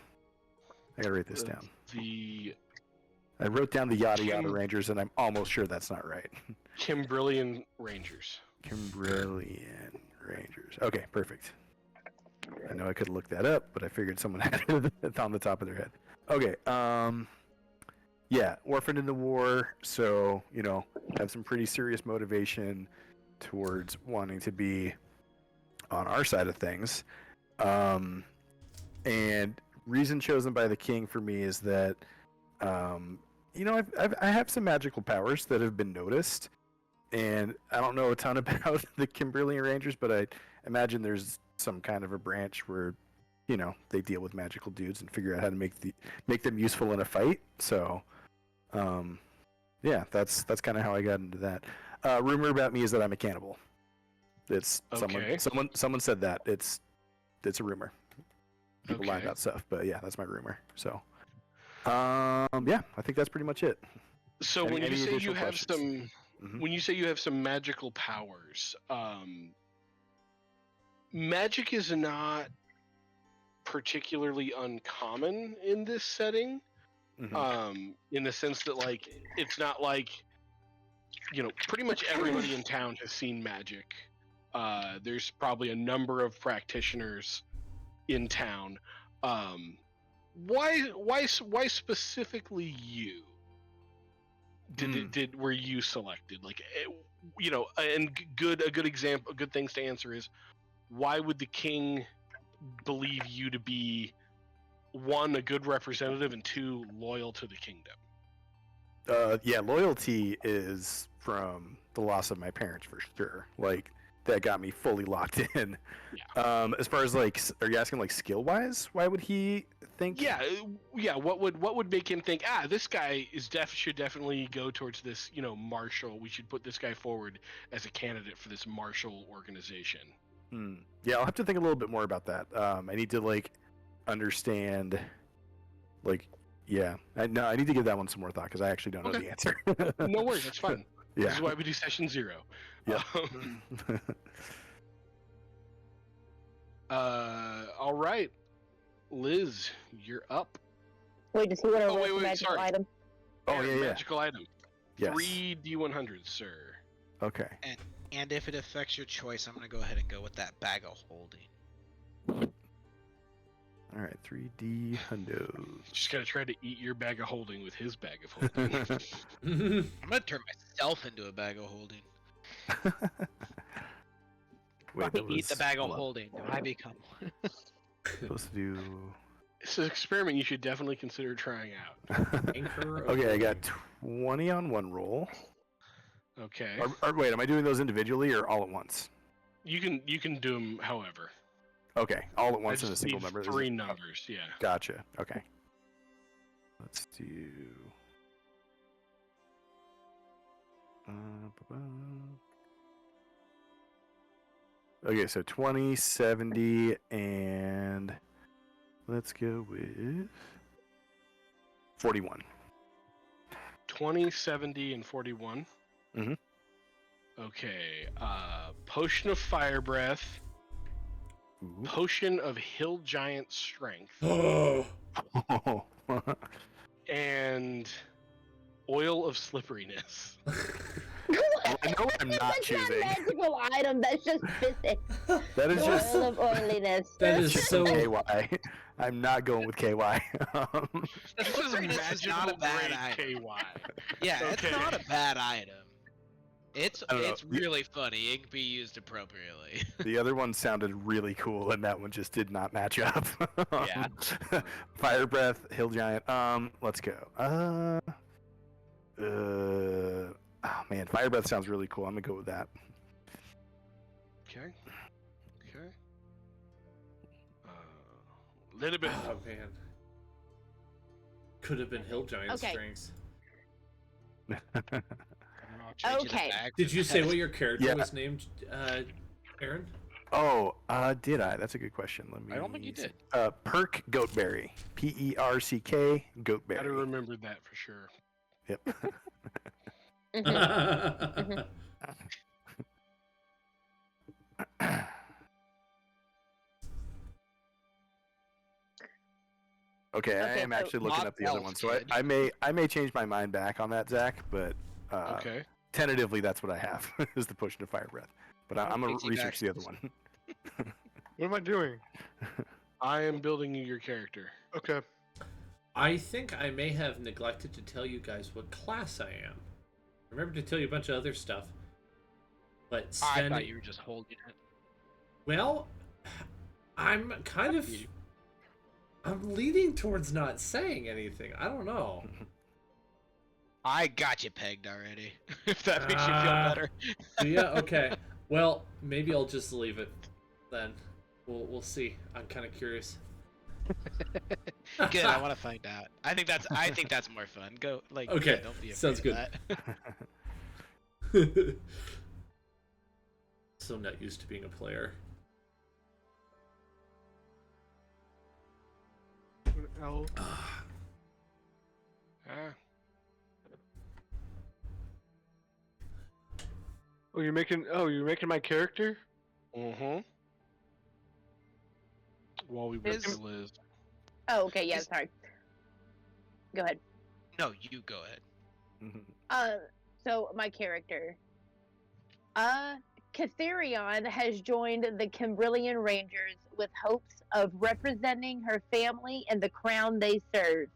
I gotta write this down. I wrote down the yada yada Rangers, and I'm almost sure that's not right. Kimbrillion Rangers. Kimbrillion Rangers. Okay, perfect. I know I could look that up, but I figured someone had it on the top of their head. Okay, yeah, orphaned in the war, so, have some pretty serious motivation towards wanting to be on our side of things. And reason chosen by the king for me is that, I have some magical powers that have been noticed, and I don't know a ton about the Kimbrillion Rangers, but I imagine there's some kind of a branch where, they deal with magical dudes and figure out how to make them useful in a fight. So, yeah, that's kind of how I got into that. Rumor about me is that I'm a cannibal. It's Okay. someone said that. It's a rumor. People lie Okay. about stuff, but yeah, that's my rumor. So, yeah, I think that's pretty much it. So when you say you have some, Mhm. when you say you have some magical powers, magic is not particularly uncommon in this setting. Mhm. In the sense that like it's not like pretty much everybody in town has seen magic. There's probably a number of practitioners in town. Why specifically you? Were you selected? Like, and a good example, good things to answer is why would the king believe you to be one, a good representative, and two, loyal to the kingdom? Yeah, loyalty is from the loss of my parents for sure. Like that got me fully locked in. Yeah. As far as like, are you asking like skill wise? Why would he think? Yeah. What would make him think? This guy should definitely go towards this. Marshal. We should put this guy forward as a candidate for this marshal organization. Yeah, I'll have to think a little bit more about that. I need to like understand. Like, yeah, I need to give that one some more thought because I actually don't know the answer. No worries, that's fine. Yeah. This is why we do session 0. Yeah. All right, Liz, you're up. Wait, does he want to Oh, roll wait, the wait, magical sorry. item? Oh, yeah, yeah. Magical item. Yes. 3 D100s, sir. Okay. And if it affects your choice, I'm gonna go ahead and go with that bag of holding. All right, 3D hundos. Just gotta try to eat your bag of holding with his bag of holding. I'm gonna turn myself into a bag of holding. Wait, If I eat the bag of hold on. holding, do I become one? Supposed to do. It's an experiment you should definitely consider trying out. Anchor of Okay, I got holding. 20 on one roll. Okay. Or wait, am I doing those individually or all at once? You can do them however. Okay, all at I once in a just single need number. Is 3 it- oh, numbers, yeah. Gotcha. Okay. Let's do. Ba-ba. Okay, so 20, 70, and let's go with 41. 20, 70, and 41. Mhm. Okay. Potion of Fire Breath. Ooh. Potion of Hill Giant Strength. Oh, And Oil of Slipperiness. I know what I'm not That's choosing. not a magical item. That's just physics. That is just Oil of oiliness. that is just so. KY. I'm not going with KY. This is not a bad Magical grade item. KY. Yeah, Okay. it's not a bad item. It's I don't know. really funny. It can be used appropriately. The other one sounded really cool, and that one just did not match up. Yeah. Fire Breath, Hill Giant. Let's go. Oh man, Fire Breath sounds really cool. I'm gonna go with that. Okay. Okay. Little bit. Oh man. Could have been Hill Giant Okay. strengths. I'll change it Okay. back. Did you say what your character Yeah. was named, Aaron? Oh, did I? That's a good question. Let me. I don't think you did. Perk Goatberry. PERCK Goatberry. Gotta remember that for sure. Yep. Mhm. Okay, I Okay, am so actually looking Bob up the other Bell's one, so good. I may change my mind back on that, Zach. But Okay. tentatively, that's what I have is the Potion of Fire Breath. But I'm gonna Pixie research the other one. What am I doing? I am building you your character. Okay. I think I may have neglected to tell you guys what class I am. I remember to tell you a bunch of other stuff. But I Sven, thought you were just holding it. well, I'm kind of, I'm leaning towards not saying anything. I don't know. I got you pegged already. If that makes you feel Ah. better. Yeah, okay. Well, maybe I'll just leave it then. We'll see. I'm kind of curious. Good. I want to find out. I think that's more fun. Go like. Okay, yeah, don't be afraid sounds of good. that. So not used to being a player. L. Ah. Oh, you're making my character? Mm-hmm. While we wait Is- for Liz. Oh, okay. Yeah, sorry. Go ahead. No, you go ahead. So my character. Catherion has joined the Cambrillian Rangers with hopes of representing her family and the crown they serve.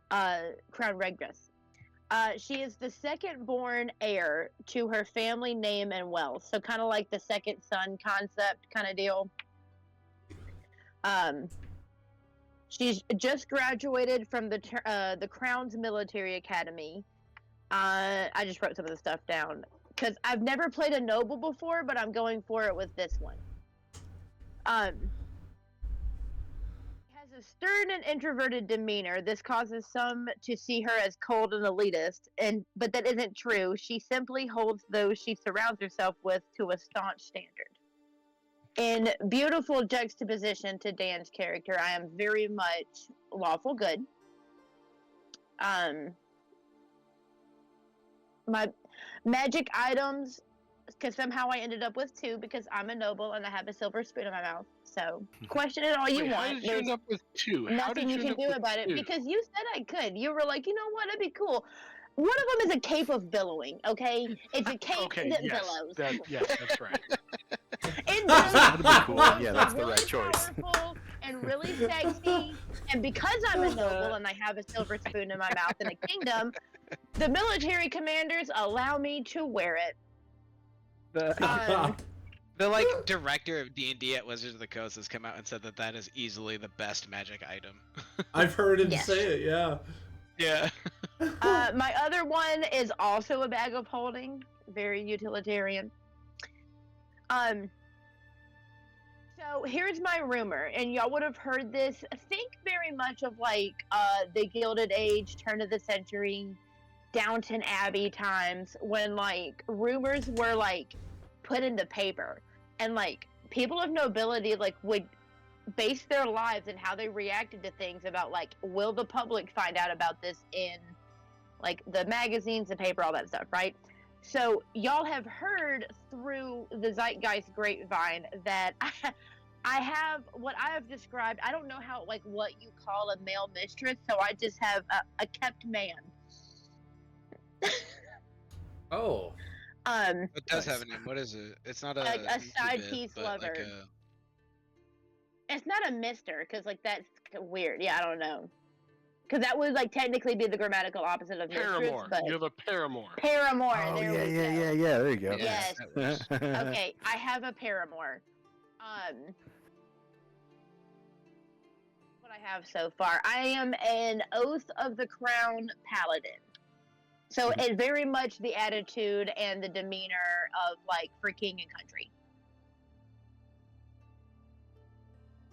Crown Regdrece. She is the second-born heir to her family name and wealth, so kind of like the second son concept kind of deal. She's just graduated from the Crown's Military Academy. I just wrote some of the stuff down because I've never played a noble before, but I'm going for it with this one. Has a stern and introverted demeanor. This causes some to see her as cold and elitist, but that isn't true. She simply holds those she surrounds herself with to a staunch standard. In beautiful juxtaposition to Dan's character, I am very much lawful good. My magic items because somehow I ended up with 2 because I'm a noble and I have a silver spoon in my mouth. So question it all you Wait, how want. did you There's end up with 2? How nothing did you you end can up do with about it 2? because you said I could. You were like, you know what, it'd be cool. One of them is a cape of billowing. Okay, it's a cape Okay, that yes, billows. yes, that's right. It That'd be billows cool. and Yeah, it's that's the really right choice. powerful and really sexy. And because I'm a noble and I have a silver spoon in my mouth in a kingdom, the military commanders allow me to wear it. The like director of D&D at Wizards of the Coast has come out and said that is easily the best magic item. I've heard him Yes. say it, yeah. Yeah. My other one is also a bag of holding, very utilitarian. So here's my rumor, and y'all would have heard this. Think very much of like the Gilded Age, turn of the century, Downton Abbey times when like rumors were like put into paper, and like people of nobility like would base their lives and how they reacted to things about like, will the public find out about this in like the magazines, the paper, all that stuff, right? So y'all have heard through the zeitgeist grapevine that I have what I have described. I don't know how like what you call a male mistress, so I just have a kept man. Oh. It does Nice. have a name. What is it? It's not a Like a side incubus, piece but lover. like a... It's not a mister, because like that's weird. Yeah, I don't know. Because that would like technically be the grammatical opposite of mistress, Paramour. but You have a paramour. paramour. Oh there yeah, we yeah, go. yeah, yeah. There you go. Yes. that works. Okay, I have a paramour. What I have so far, I am an Oath of the Crown paladin. So it very much the attitude and the demeanor of like for king and country,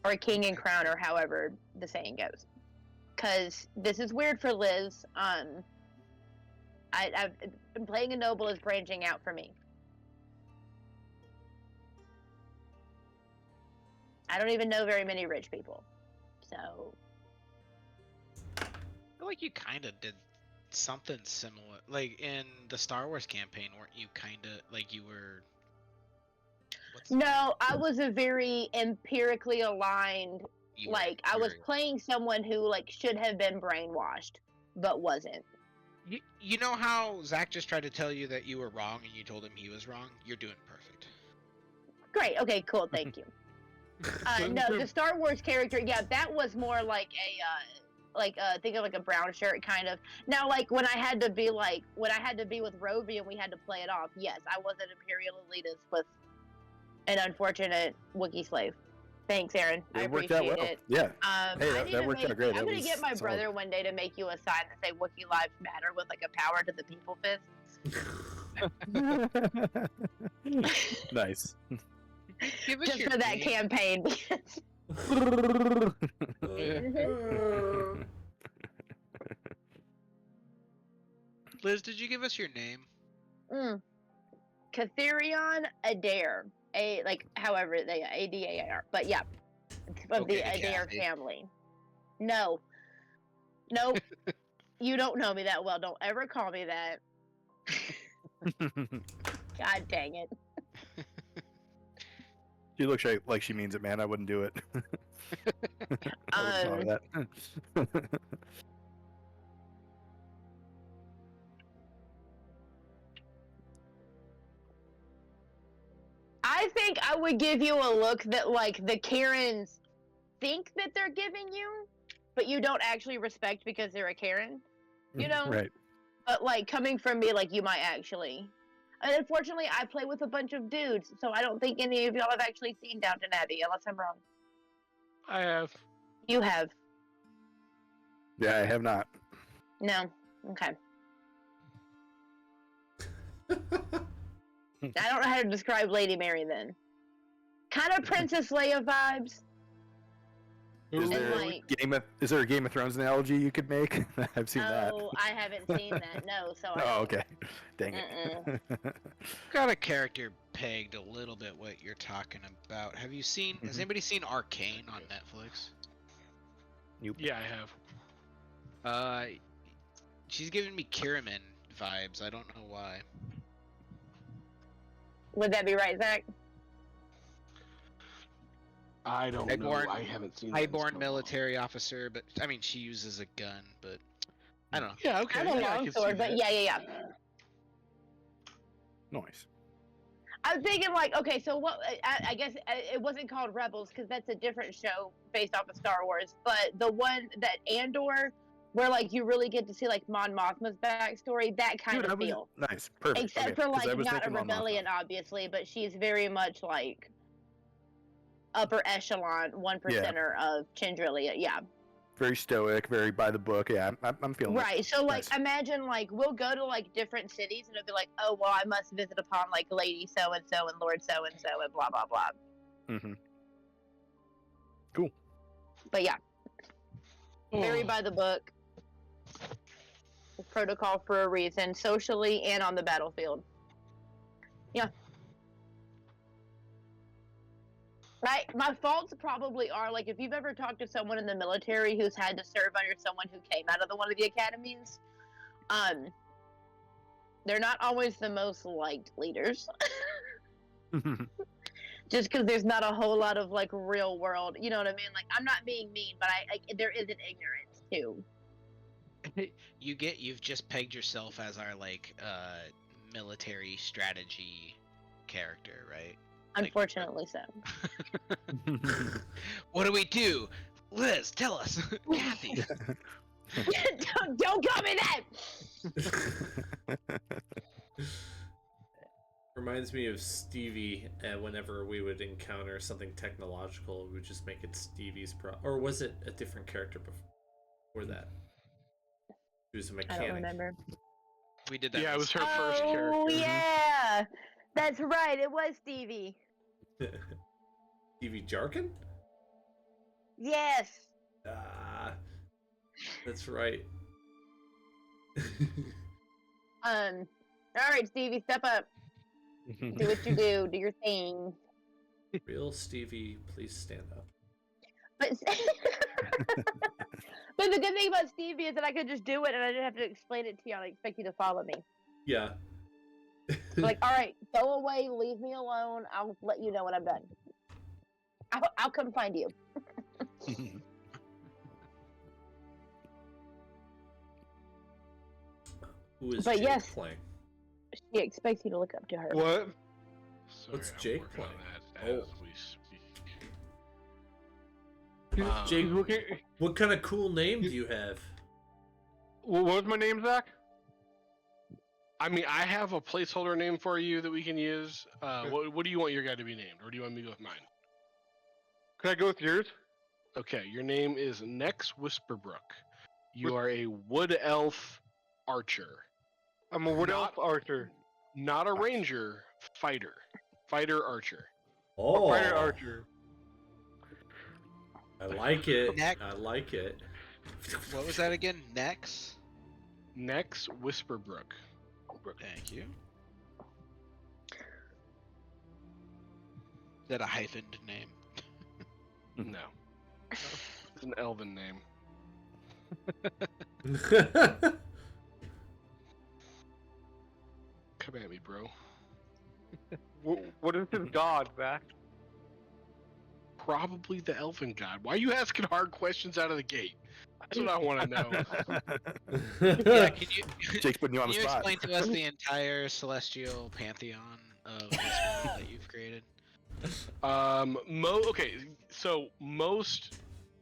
or king and crown, or however the saying goes. Because this is weird for Liz. I've been playing a noble is branching out for me. I don't even know very many rich people, so I feel like you kind of did something similar. Like in the Star Wars campaign, weren't you kind of like you were... no, I was a very empirically aligned. You were Like I was very- playing someone who like should have been brainwashed, but wasn't. You know how Zach just tried to tell you that you were wrong and you told him he was wrong? You're doing perfect. Great. Okay. Cool. Thank you. No, the Star Wars character. Yeah, that was more like think of like a brown shirt kind of. Now, like when I had to be with Rovi and we had to play it off. Yes, I was an Imperial elitist with an unfortunate Wookiee slave. Thanks, Aaron. I It worked appreciate out well. it. Yeah. Hey, I that need to worked out great. I'm That gonna was get my solid. brother one day to make you a sign that say Wookiee lives matter with like a power to the people fist. Nice. Give us Just your for that name. campaign. Liz, did you give us your name? Catherion Adair. However they Adaar. But yeah. Of Okay, the Adair Kathy. family. No. Nope. You don't know me that well. Don't ever call me that. God dang it. She looks like she means it, man. I wouldn't do it. I wouldn't follow that. I think I would give you a look that like the Karens think that they're giving you, but you don't actually respect because they're a Karen. You know? Right. But like coming from me, like you might actually. And unfortunately, I play with a bunch of dudes, so I don't think any of y'all have actually seen Downton Abbey, unless I'm wrong. I have. You have. Yeah, I have not. No. Okay. I don't know how to describe Lady Mary then. Kind of Princess Leia vibes. Is And there, like, is there a Game of Thrones analogy you could make? I've seen that. oh, I haven't seen that. No, so I Oh, don't. okay. Dang it. Got a character pegged a little bit what you're talking about. Have you seen? Has Mhm. anybody seen Arcane on Netflix? Yeah, I have. She's giving me Kiriman vibes. I don't know why. Would that be right, Zach? I don't know. Highborn- I haven't seen that in Highborn so military officer, but I mean, she uses a gun, but I don't know. long. Yeah, okay. I have a yeah, I long can see sword, but that. yeah. Nice. I was thinking like, okay, so what? I guess it wasn't called Rebels because that's a different show based off of Star Wars. But the one that Andor, where like you really get to see like Mon Mothma's backstory, that kind Dude, of feel. nice. Perfect. Except okay, for 'cause I like was not a thinking Mon Mothma. rebellion, obviously, but she's very much like upper echelon, 1%er of Chandrilia. Yeah. Very stoic, very by the book. Yeah, I'm feeling it. Right. So like Nice. imagine like we'll go to like different cities and it'll be like, oh well, I must visit upon like Lady so and so and Lord so and so and blah blah blah. Mm-hmm. Cool. But yeah, very Oh. by the book. Protocol for a reason, socially and on the battlefield. Yeah. My faults probably are like if you've ever talked to someone in the military who's had to serve under someone who came out of one of the academies, they're not always the most liked leaders. Just because there's not a whole lot of like real world, you know what I mean? Like I'm not being mean, but there is an ignorance too. You've just pegged yourself as our like military strategy character, right? Unfortunately, so. What do we do? Liz, tell us. Kathy. don't call me that. Reminds me of Stevie. Whenever we would encounter something technological, we would just make it Stevie's or was it a different character before that? He was a mechanic. I don't remember. We did that. Yeah, it was her Oh first character. yeah, that's right. It was Stevie. Stevie Jarkin? Yes. Ah, that's right. All right, Stevie, step up. Do what you do. Do your thing. Real Stevie, please stand up. But but the good thing about Stevie is that I could just do it and I didn't have to explain it to you. I expect you to follow me. Yeah. Like, all right, go away, leave me alone. I'll let you know when I'm done. I'll come find you. Who is But Jake yes. playing? She expects you to look up to her. What? Sorry, What's I'm Jake working on playing? that Oh. as we speak. Jake, He's looking. what kind of cool name do you have? What was my name, Zach? I mean, I have a placeholder name for you that we can use. What do you want your guy to be named, or do you want me to go with mine? Could I go with yours? Okay, your name is Nex Whisperbrook. You are a wood elf archer, I'm a wood elf Not- archer. not a ranger. Fighter archer. Oh, Fighter archer. I like it. Neck. I like it. What was that again? Nex? Nex Whisperbrook. Thank you. Is that a hyphened name? No, it's an elven name. Come at me, bro. What is his god, Zach? Probably the elven god. Why are you asking hard questions out of the gate? That's what I want to know. Yeah, can you Jake's putting you on can the you spot. explain to us the entire celestial pantheon of this world that you've created? Okay, so most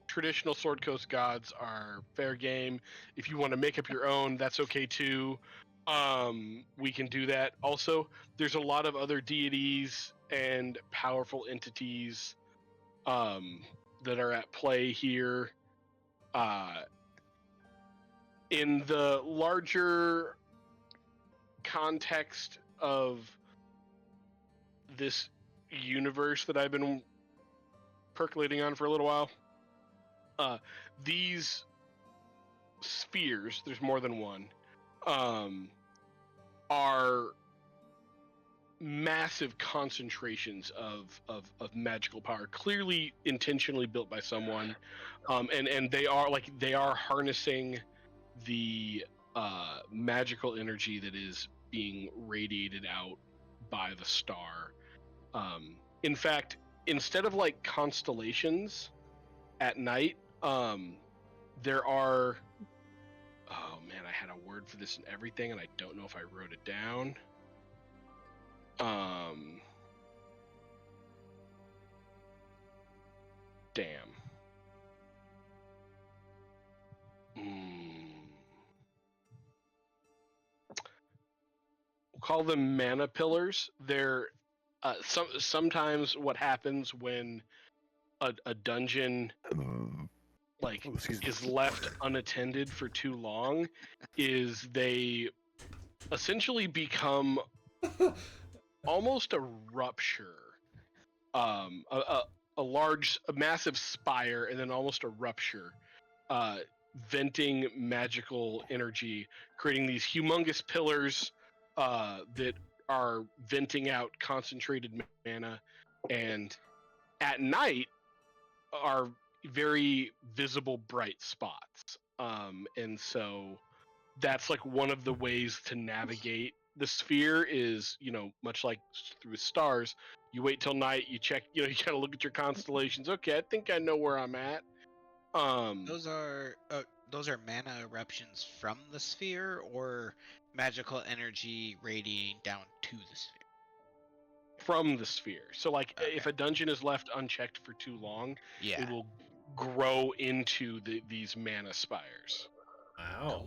traditional Sword Coast gods are fair game. If you want to make up your own, that's okay too. We can do that. Also, there's a lot of other deities and powerful entities that are at play here. In the larger context of this universe that I've been percolating on for a little while, these spheres, there's more than one, are massive concentrations of magical power, clearly intentionally built by someone, and they are harnessing the magical energy that is being radiated out by the star. In fact, instead of like constellations at night, there are. Oh man, I had a word for this and everything, and I don't know if I wrote it down. Damn. We'll call them mana pillars. They're sometimes what happens when a dungeon like Oh, excuse me. is left unattended for too long is they essentially become almost a rupture, a massive spire, and then almost a rupture, venting magical energy, creating these humongous pillars that are venting out concentrated mana, and at night are very visible bright spots. And so that's like one of the ways to navigate the sphere is, much like through stars, you wait till night, you check, you kind of look at your constellations. Okay, I think I know where I'm at. Those are mana eruptions from the sphere, or magical energy radiating down to the sphere? From the sphere. So like Okay. if a dungeon is left unchecked for too long, Yeah. it will grow into these mana spires. Wow.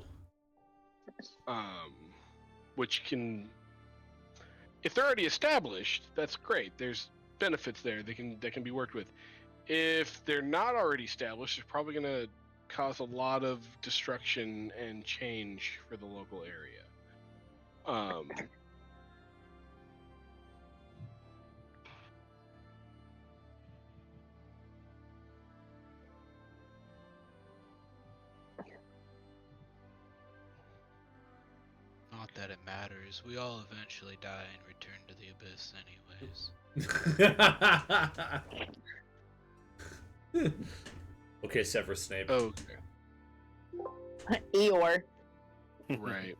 Which can, if they're already established, that's great. There's benefits there that can be worked with. If they're not already established, it's probably going to cause a lot of destruction and change for the local area. Not that it matters. We all eventually die and return to the abyss anyways. Okay, Severus Snape. Okay. Eeyore. Right.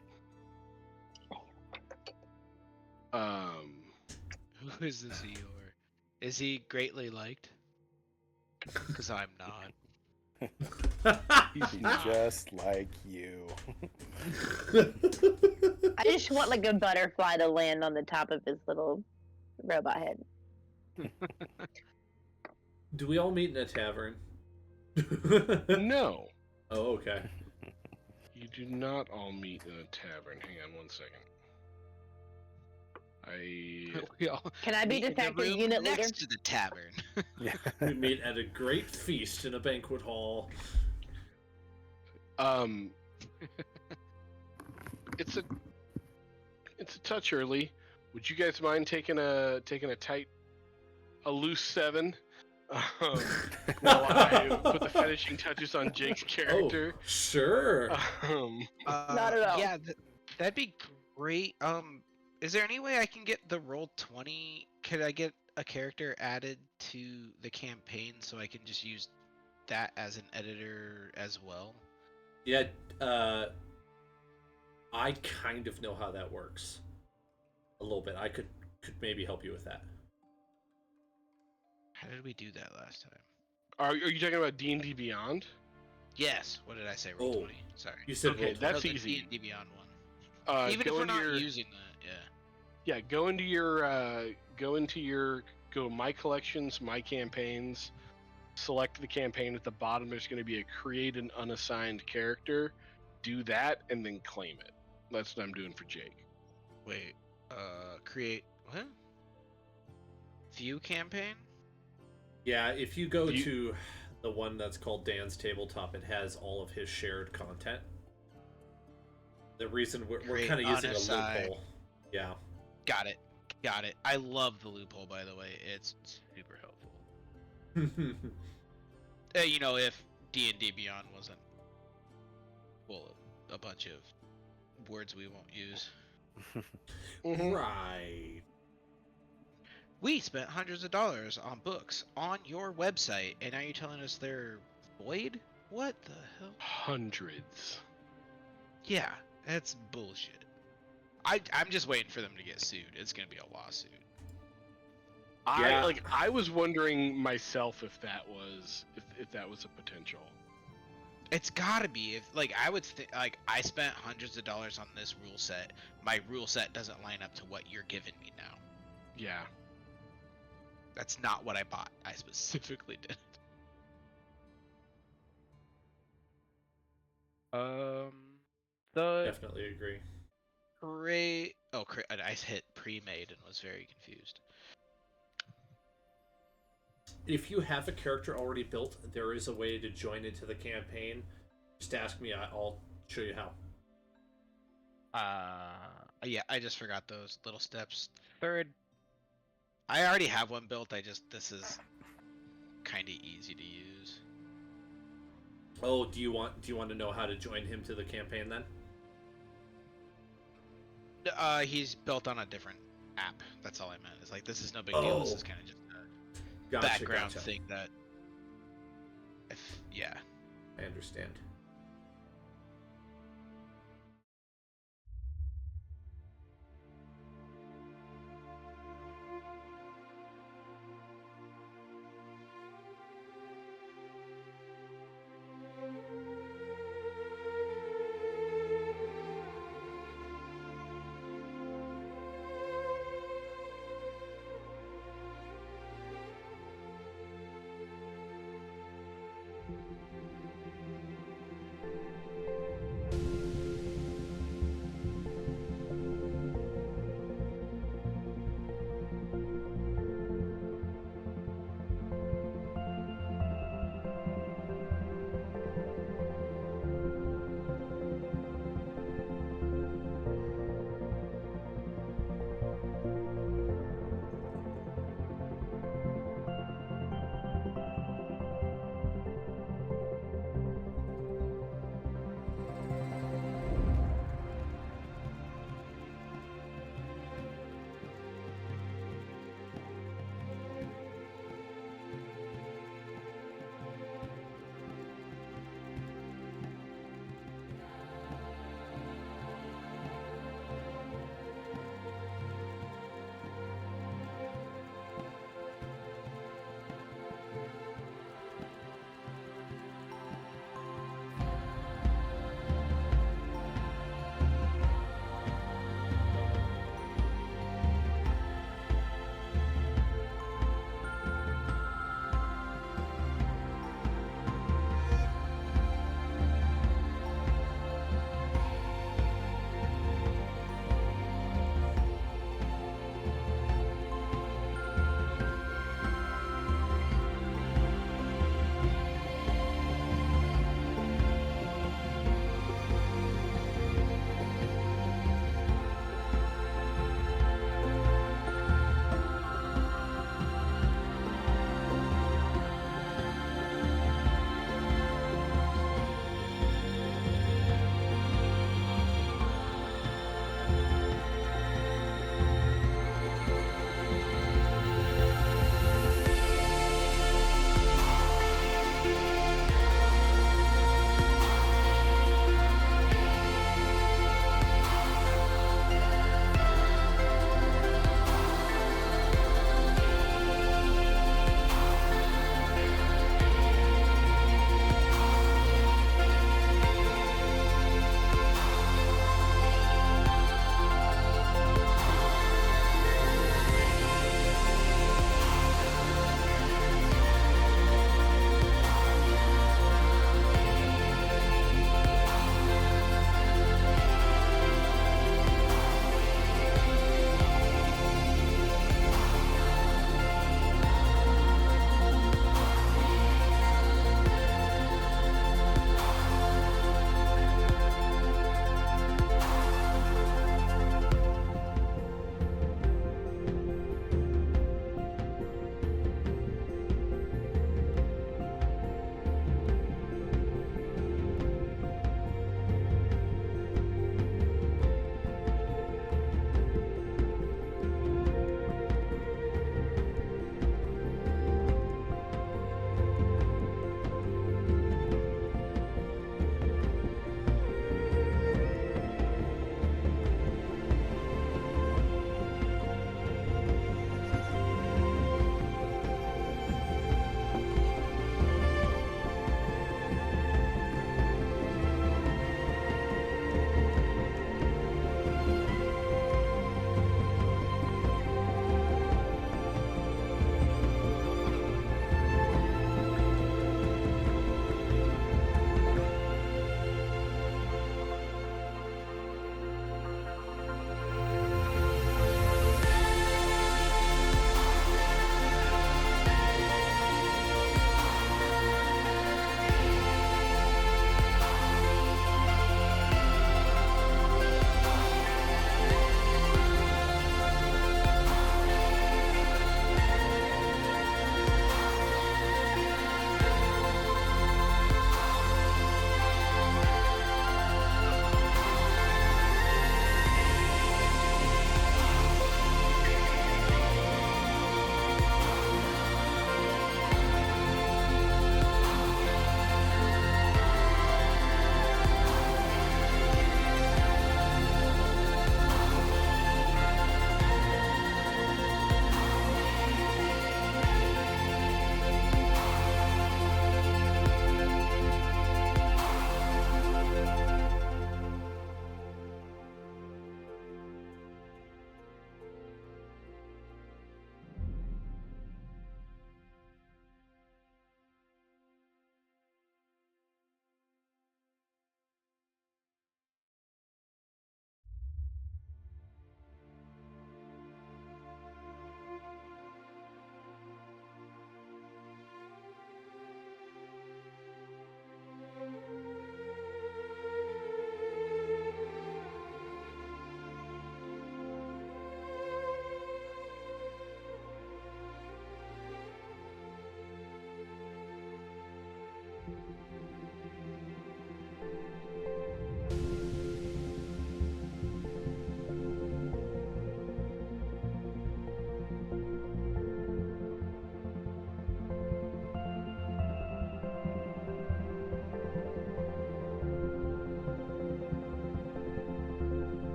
Who is this Eeyore? Is he greatly liked? Because I'm not. He's He's not. just like you. I just want like a butterfly to land on the top of his little robot head. Do we all meet in a tavern? No. Oh, okay. You do not all meet in a tavern. Hang on one second. We all Can I be meet in the detective room unit leader? next to the tavern. Yeah. We meet at a great feast in a banquet hall. It's a touch early. Would you guys mind taking a loose 7? While I put the finishing touches on Jake's character. Oh, sure. Not at all. Yeah, that'd be great. Is there any way I can get the Roll20? Could I get a character added to the campaign so I can just use that as an editor as well? Yeah, I kind of know how that works. A little bit. I could maybe help you with that. How did we do that last time? Are you talking about D&D Beyond? Yes. What did I say? Oh, Roll20. Sorry. You said Okay, roll that's the easy. D&D Beyond one. Even if Go we're into not your using that, yeah. yeah, go my collections, my campaigns. Select the campaign at the bottom. There's going to be a create an unassigned character. Do that and then claim it. That's what I'm doing for Jake. Wait. Create what? View campaign? Yeah, if you go You- to the one that's called Dan's Tabletop, it has all of his shared content. The reason we're Create kind of using a unassigned. loophole. Yeah. Got it. I love the loophole, by the way. It's super helpful. If D&D Beyond wasn't full of a bunch of words we won't use. Right. We spent hundreds of dollars on books on your website, and now you're telling us they're void? What the hell? Hundreds. Yeah, that's bullshit. I'm just waiting for them to get sued. It's gonna be a lawsuit. Yeah. I was wondering myself if that was a potential. It's gotta be. If like I would like I spent hundreds of dollars on this rule set. My rule set doesn't line up to what you're giving me now. Yeah. That's not what I bought. I specifically did. The Definitely agree. Great. Oh, I hit pre-made and was very confused. If you have a character already built, there is a way to join into the campaign. Just ask me, I'll show you how. Yeah, I just forgot those little steps. third. I already have one built. This is kind of easy to use. Oh, do you want to know how to join him to the campaign then? He's built on a different app. That's all I meant. It's like this is no big deal. This is kind of just a background thing that. Yeah. I understand.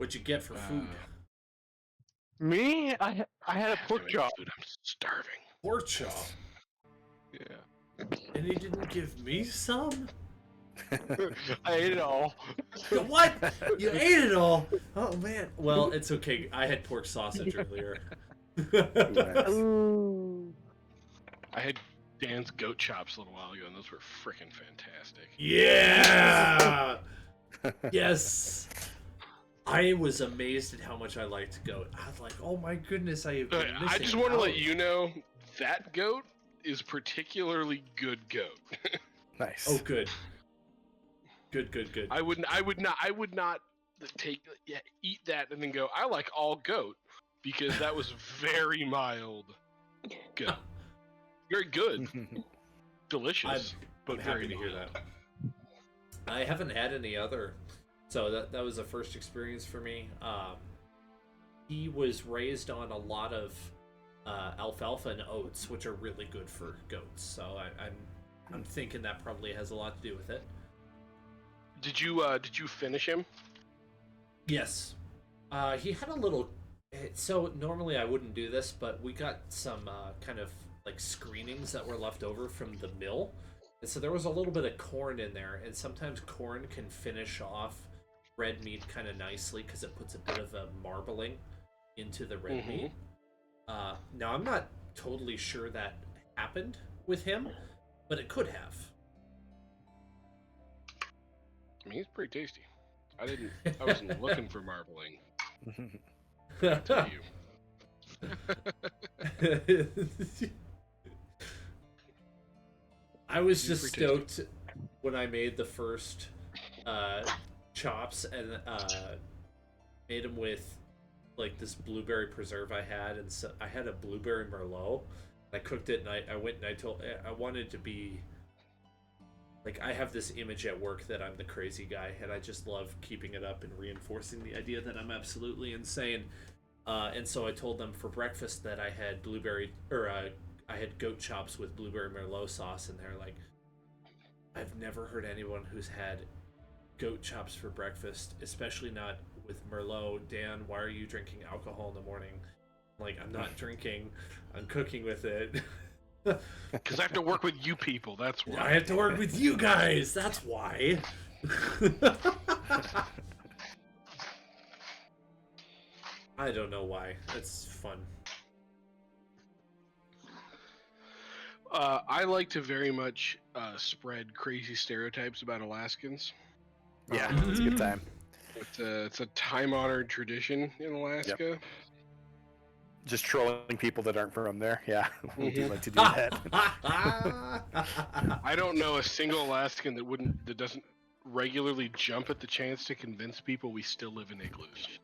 What'd you get for food? Me? I had a pork Damn it, chop. food, I'm starving. Pork chop. Yeah. And he didn't give me some? I ate it all. What? You ate it all? Oh man. Well, it's okay. I had pork sausage earlier. Nice. Ooh. I had Dan's goat chops a little while ago, and those were freaking fantastic. Yeah. Yes. I was amazed at how much I liked goat. I was like, oh my goodness, I have been I missing just want to out. let you know that goat is particularly good goat. Nice. Oh, good. Good. I would not eat that and then go, I like all goat, because that was very mild goat. Very good, delicious, I'm but happy very to hear mild. that. I haven't had any other, so that was a first experience for me. He was raised on a lot of alfalfa and oats, which are really good for goats. So I'm thinking that probably has a lot to do with it. Did you finish him? Yes, he had a little. So normally I wouldn't do this, but we got some kind of like screenings that were left over from the mill, and so there was a little bit of corn in there. And sometimes corn can finish off red meat kind of nicely because it puts a bit of a marbling into the red meat. Now I'm not totally sure that happened with him, but it could have. I mean, he's pretty tasty. I wasn't looking for marbling. I'll tell you. I was He's just pretty tasty. stoked when I made the first chops and made them with like this blueberry preserve I had, and so I had a blueberry merlot. I cooked it, and I went and I wanted to be like, I have this image at work that I'm the crazy guy, and I just love keeping it up and reinforcing the idea that I'm absolutely insane. And so I told them for breakfast that I had I had goat chops with blueberry merlot sauce, and they're like, I've never heard anyone who's had goat chops for breakfast, especially not with merlot. Dan, why are you drinking alcohol in the morning? I'm like, I'm not drinking, I'm cooking with it. Because I have to work with you people. That's why. I have to work with you guys. That's why. I don't know why. It's fun. I like to very much spread crazy stereotypes about Alaskans. Yeah, it's a good time. It's a time-honored tradition in Alaska. Just trolling people that aren't from there. Yeah, we do Mhm. like to do that. I don't know a single Alaskan that doesn't regularly jump at the chance to convince people we still live in igloos.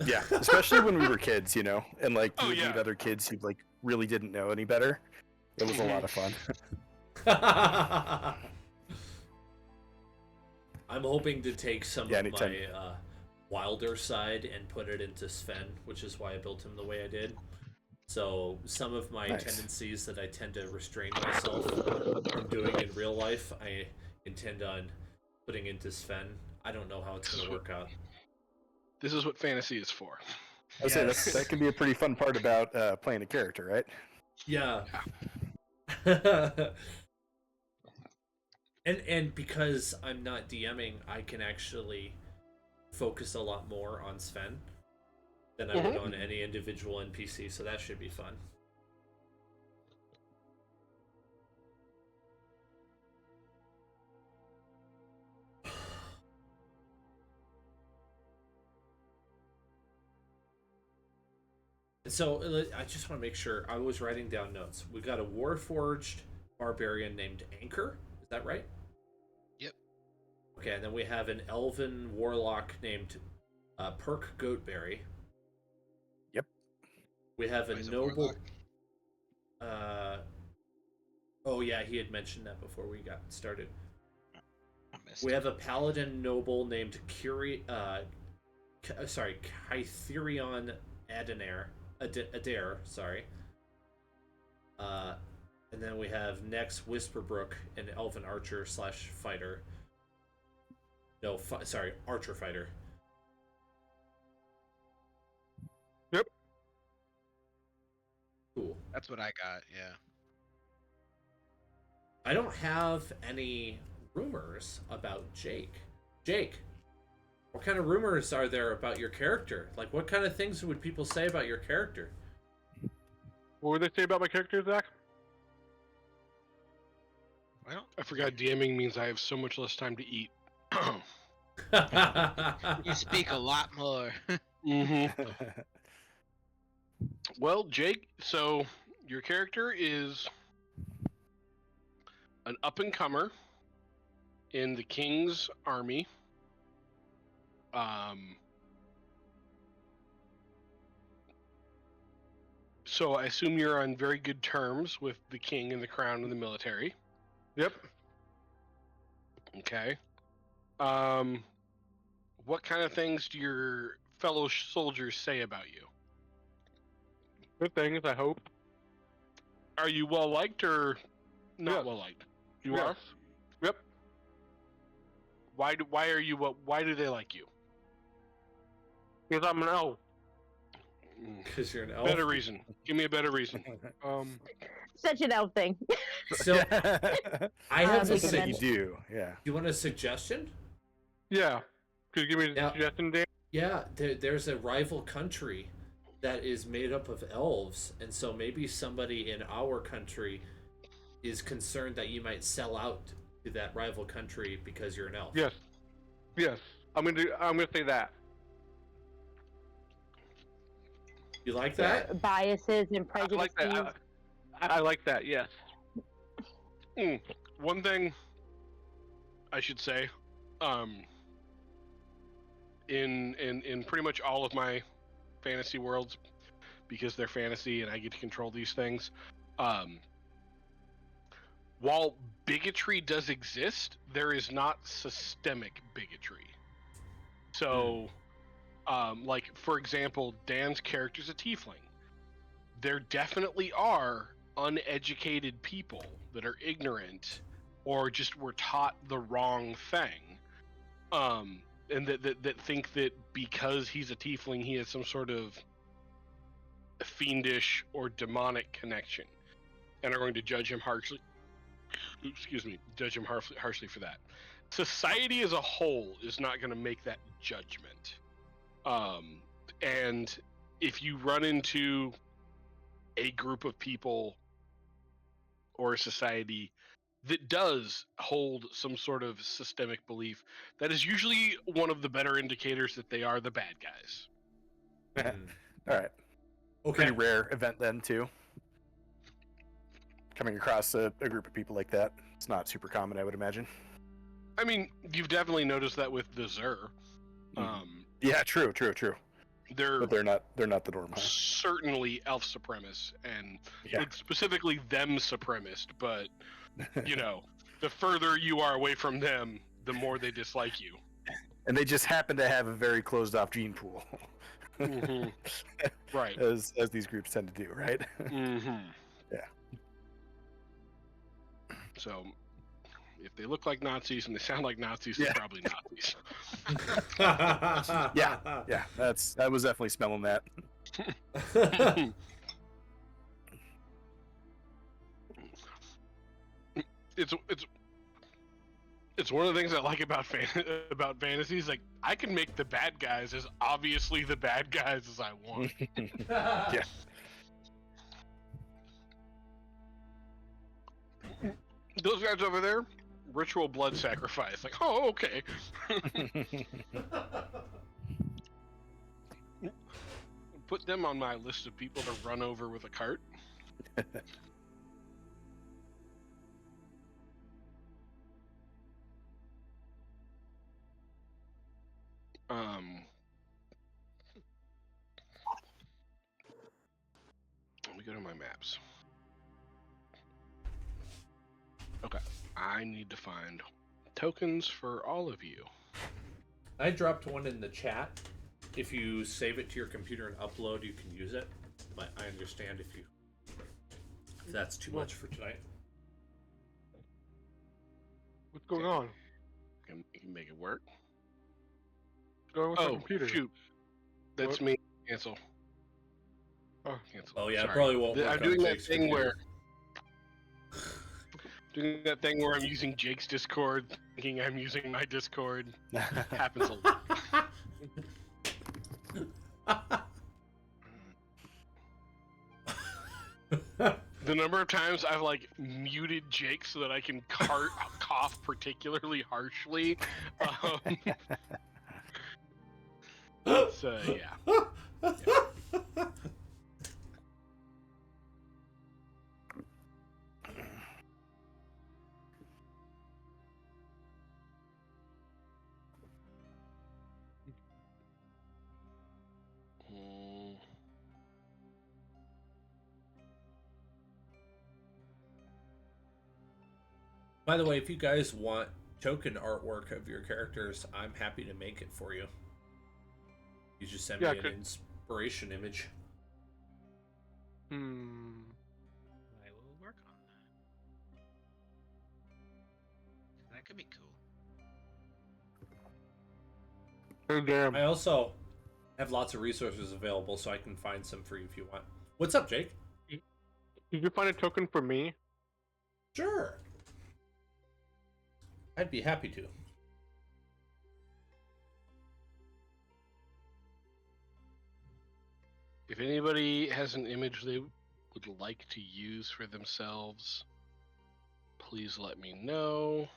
Yeah, especially when we were kids, and like you Oh, would yeah. meet other kids who like really didn't know any better. It was a lot of fun. I'm hoping to take some Yeah, of anytime. my wilder side and put it into Sven, which is why I built him the way I did. So some of my Nice. tendencies that I tend to restrain myself from doing in real life, I intend on putting into Sven. I don't know how it's going to work out. This is what fantasy is for. I would say Yes. that can be a pretty fun part about playing a character, right? Yeah. and because I'm not DMing, I can actually focus a lot more on Sven than I would on any individual NPC, so that should be fun. So I just want to make sure I was writing down notes. We got a Warforged barbarian named Anchor. Is that right? Yep. Okay, and then we have an elven warlock named Perk Goatberry. Yep. We have a He's a noble. warlock. Oh yeah, he had mentioned that before we got started. I missed We it. have a paladin noble named Kytherion Adair, sorry. And then we have Nex Whisperbrook, an elven archer / fighter. No, archer fighter. That's what I got. Yeah. I don't have any rumors about Jake. Jake, what kind of rumors are there about your character? Like, what kind of things would people say about your character? What would they say about my character, Zach? Well, I forgot DMing means I have so much less time to eat. you speak a lot more. hmm Well, Jake, so your character is an up and comer in the King's army. So I assume you're on very good terms with the king and the crown and the military. Yep. Okay. What kind of things do your fellow soldiers say about you? Good things, I hope. Are you well liked or not Yes. well liked? You Yes. are. Yep. Why do they like you? Because I'm an elf. Because you're an elf. Better reason. Give me a better reason. Such an elf thing. So I have we a can That's what mention- you do. Yeah. You want a suggestion? Yeah. Could you give me a Yeah. suggestion, Dan? Yeah, there's a rival country that is made up of elves, and so maybe somebody in our country is concerned that you might sell out to that rival country because you're an elf. Yes. Yes. I'm gonna say that. You like that? Biases and I prejudices. like that. I like that. Yes. One thing I should say, in pretty much all of my fantasy worlds, because they're fantasy and I get to control these things, while bigotry does exist, there is not systemic bigotry. So, like for example, Dan's character's a tiefling. There definitely are uneducated people that are ignorant or just were taught the wrong thing, and that think that because he's a tiefling he has some sort of fiendish or demonic connection and are going to judge him harshly harshly for that. Society as a whole is not going to make that judgment, and if you run into a group of people or a society that does hold some sort of systemic belief, that is usually one of the better indicators that they are the bad guys. All right. Okay. Pretty rare event then too. Coming across a group of people like that, it's not super common, I would imagine. I mean, you've definitely noticed that with the Zur. Yeah, true. They're But they're not the norm, huh? certainly elf supremacists, and Yeah. like specifically them supremacist, but you know, the further you are away from them, the more they dislike you. And they just happen to have a very closed off gene pool. Mhm. Right. As these groups tend to do, right? Yeah. So, if they look like Nazis and they sound like Nazis, they're Yeah. probably Nazis. Yeah, I was definitely smelling that. It's one of the things I like about about fantasies. Like, I can make the bad guys as obviously the bad guys as I want. Yeah. Those guys over there, ritual blood sacrifice. Like, oh, okay. Put them on my list of people to run over with a cart. Let me go to my maps. Okay, I need to find tokens for all of you. I dropped one in the chat. If you save it to your computer and upload, you can use it. But I understand if that's too much for tonight. What's going on? You can make it work. What's going on with my Oh, computer? shoot. That's What? me. Cancel. Oh, cancel. Oh yeah, it Sorry. probably won't work I'm on doing that Jake's thing video. where I'm using Jake's Discord, thinking I'm using my Discord. Happens a lot. The number of times I've like muted Jake so that I can cough particularly harshly. It's yeah. Mm. By the way, if you guys want token artwork of your characters, I'm happy to make it for you. You just send me an inspiration image. I will work on that. That could be cool. Oh damn! I also have lots of resources available, so I can find some for you if you want. What's up, Jake? Did you find a token for me? Sure. I'd be happy to. If anybody has an image they would like to use for themselves, please let me know.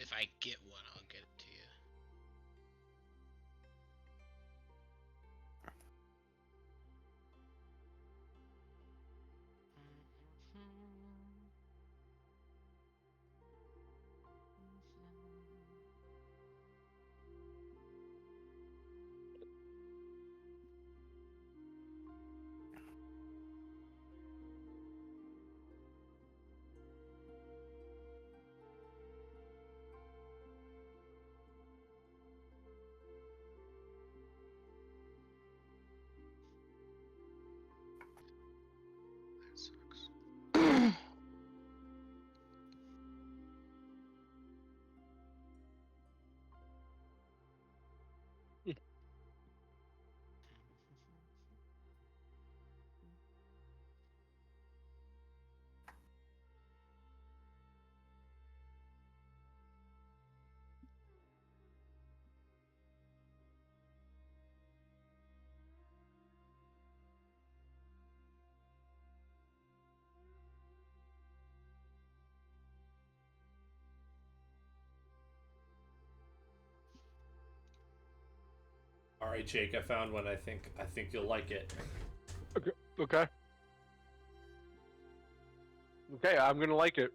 If I get one, I'll get it to you. That sucks. All right, Jake. I found one. I think you'll like it. Okay. Okay, I'm gonna like it.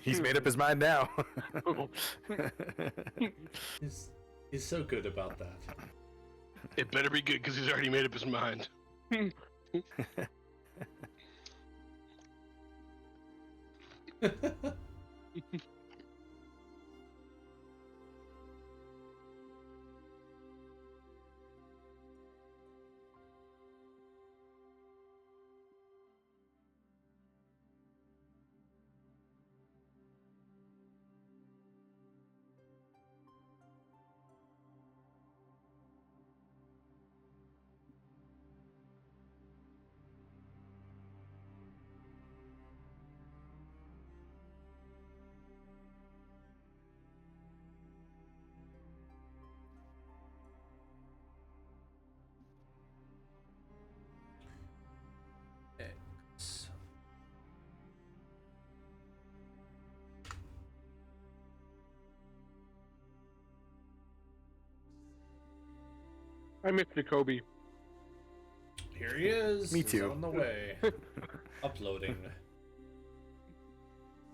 He's made up his mind now. He's so good about that. It better be good because he's already made up his mind. X. I miss Jacoby. Here he is. Me He's too. on the way. Uploading.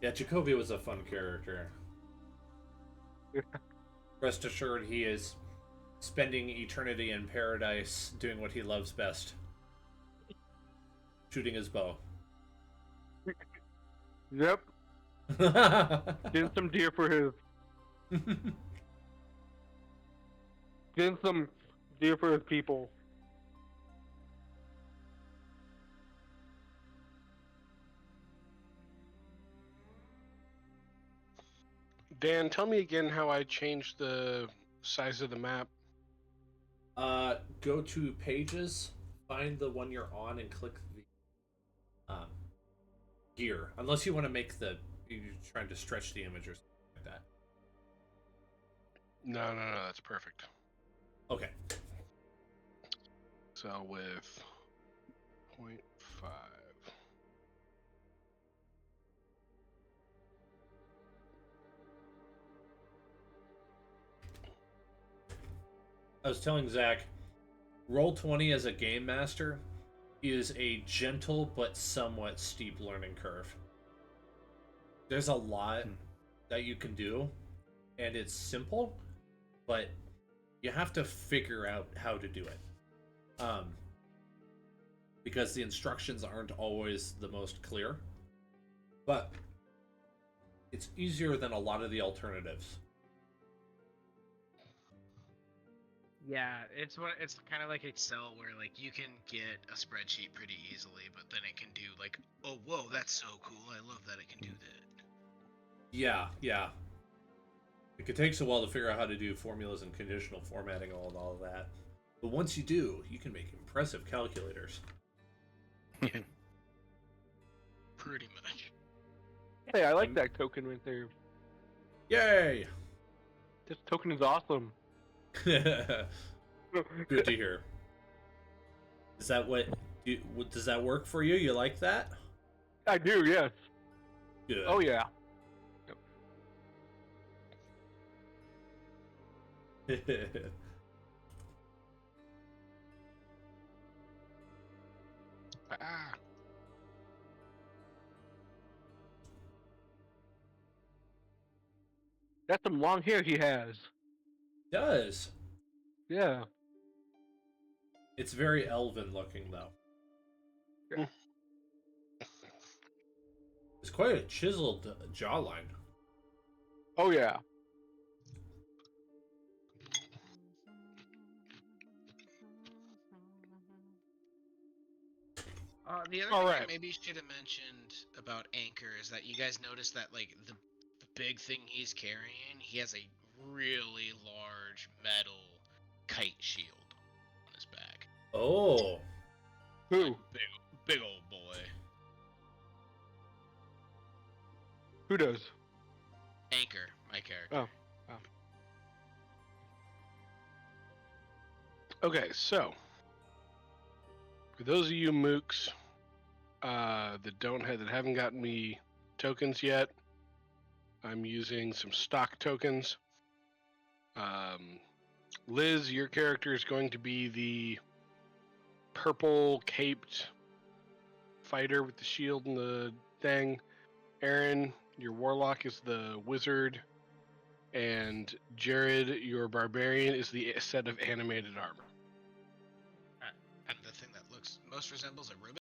Yeah, Jacoby was a fun character. Rest assured, he is spending eternity in paradise doing what he loves best. Shooting his bow. Yep. Getting some deer for his. Getting some deer for his people. Dan, tell me again how I changed the size of the map. Go to pages, find the one you're on, and click the gear. Unless you want to make you're trying to stretch the image or something like that. No, that's perfect. Okay. So with 0.5. I was telling Zach, Roll20 as a game master is a gentle but somewhat steep learning curve. There's a lot that you can do, and it's simple, but you have to figure out how to do it. Because the instructions aren't always the most clear. But it's easier than a lot of the alternatives. Yeah, it's kind of like Excel, where like you can get a spreadsheet pretty easily, but then it can do like, oh whoa, that's so cool! I love that it can do that. Yeah. It takes a while to figure out how to do formulas and conditional formatting and all of that. But once you do, you can make impressive calculators. Pretty much. Hey, I like that token right there. Yay! This token is awesome. Good to hear. Is that does that work for you? You like that? I do, yes. Good. Oh yeah. Ah. That's some long hair he has. Does. Yeah. It's very elven looking though. Yeah. It's quite a chiseled jawline. Oh yeah. The other All thing right. I maybe should have mentioned about Anchor is that you guys noticed that like the big thing he's carrying, he has a really large metal kite shield on his back. Oh. Who? Big old boy. Who does? Anchor, my character. Oh. Okay, so for those of you mooks that haven't gotten me tokens yet, I'm using some stock tokens. Liz, your character is going to be the purple caped fighter with the shield and the thing. Aaron, your warlock is the wizard. And Jared, your barbarian, is the set of animated armor. And the thing that looks most resembles a Rubik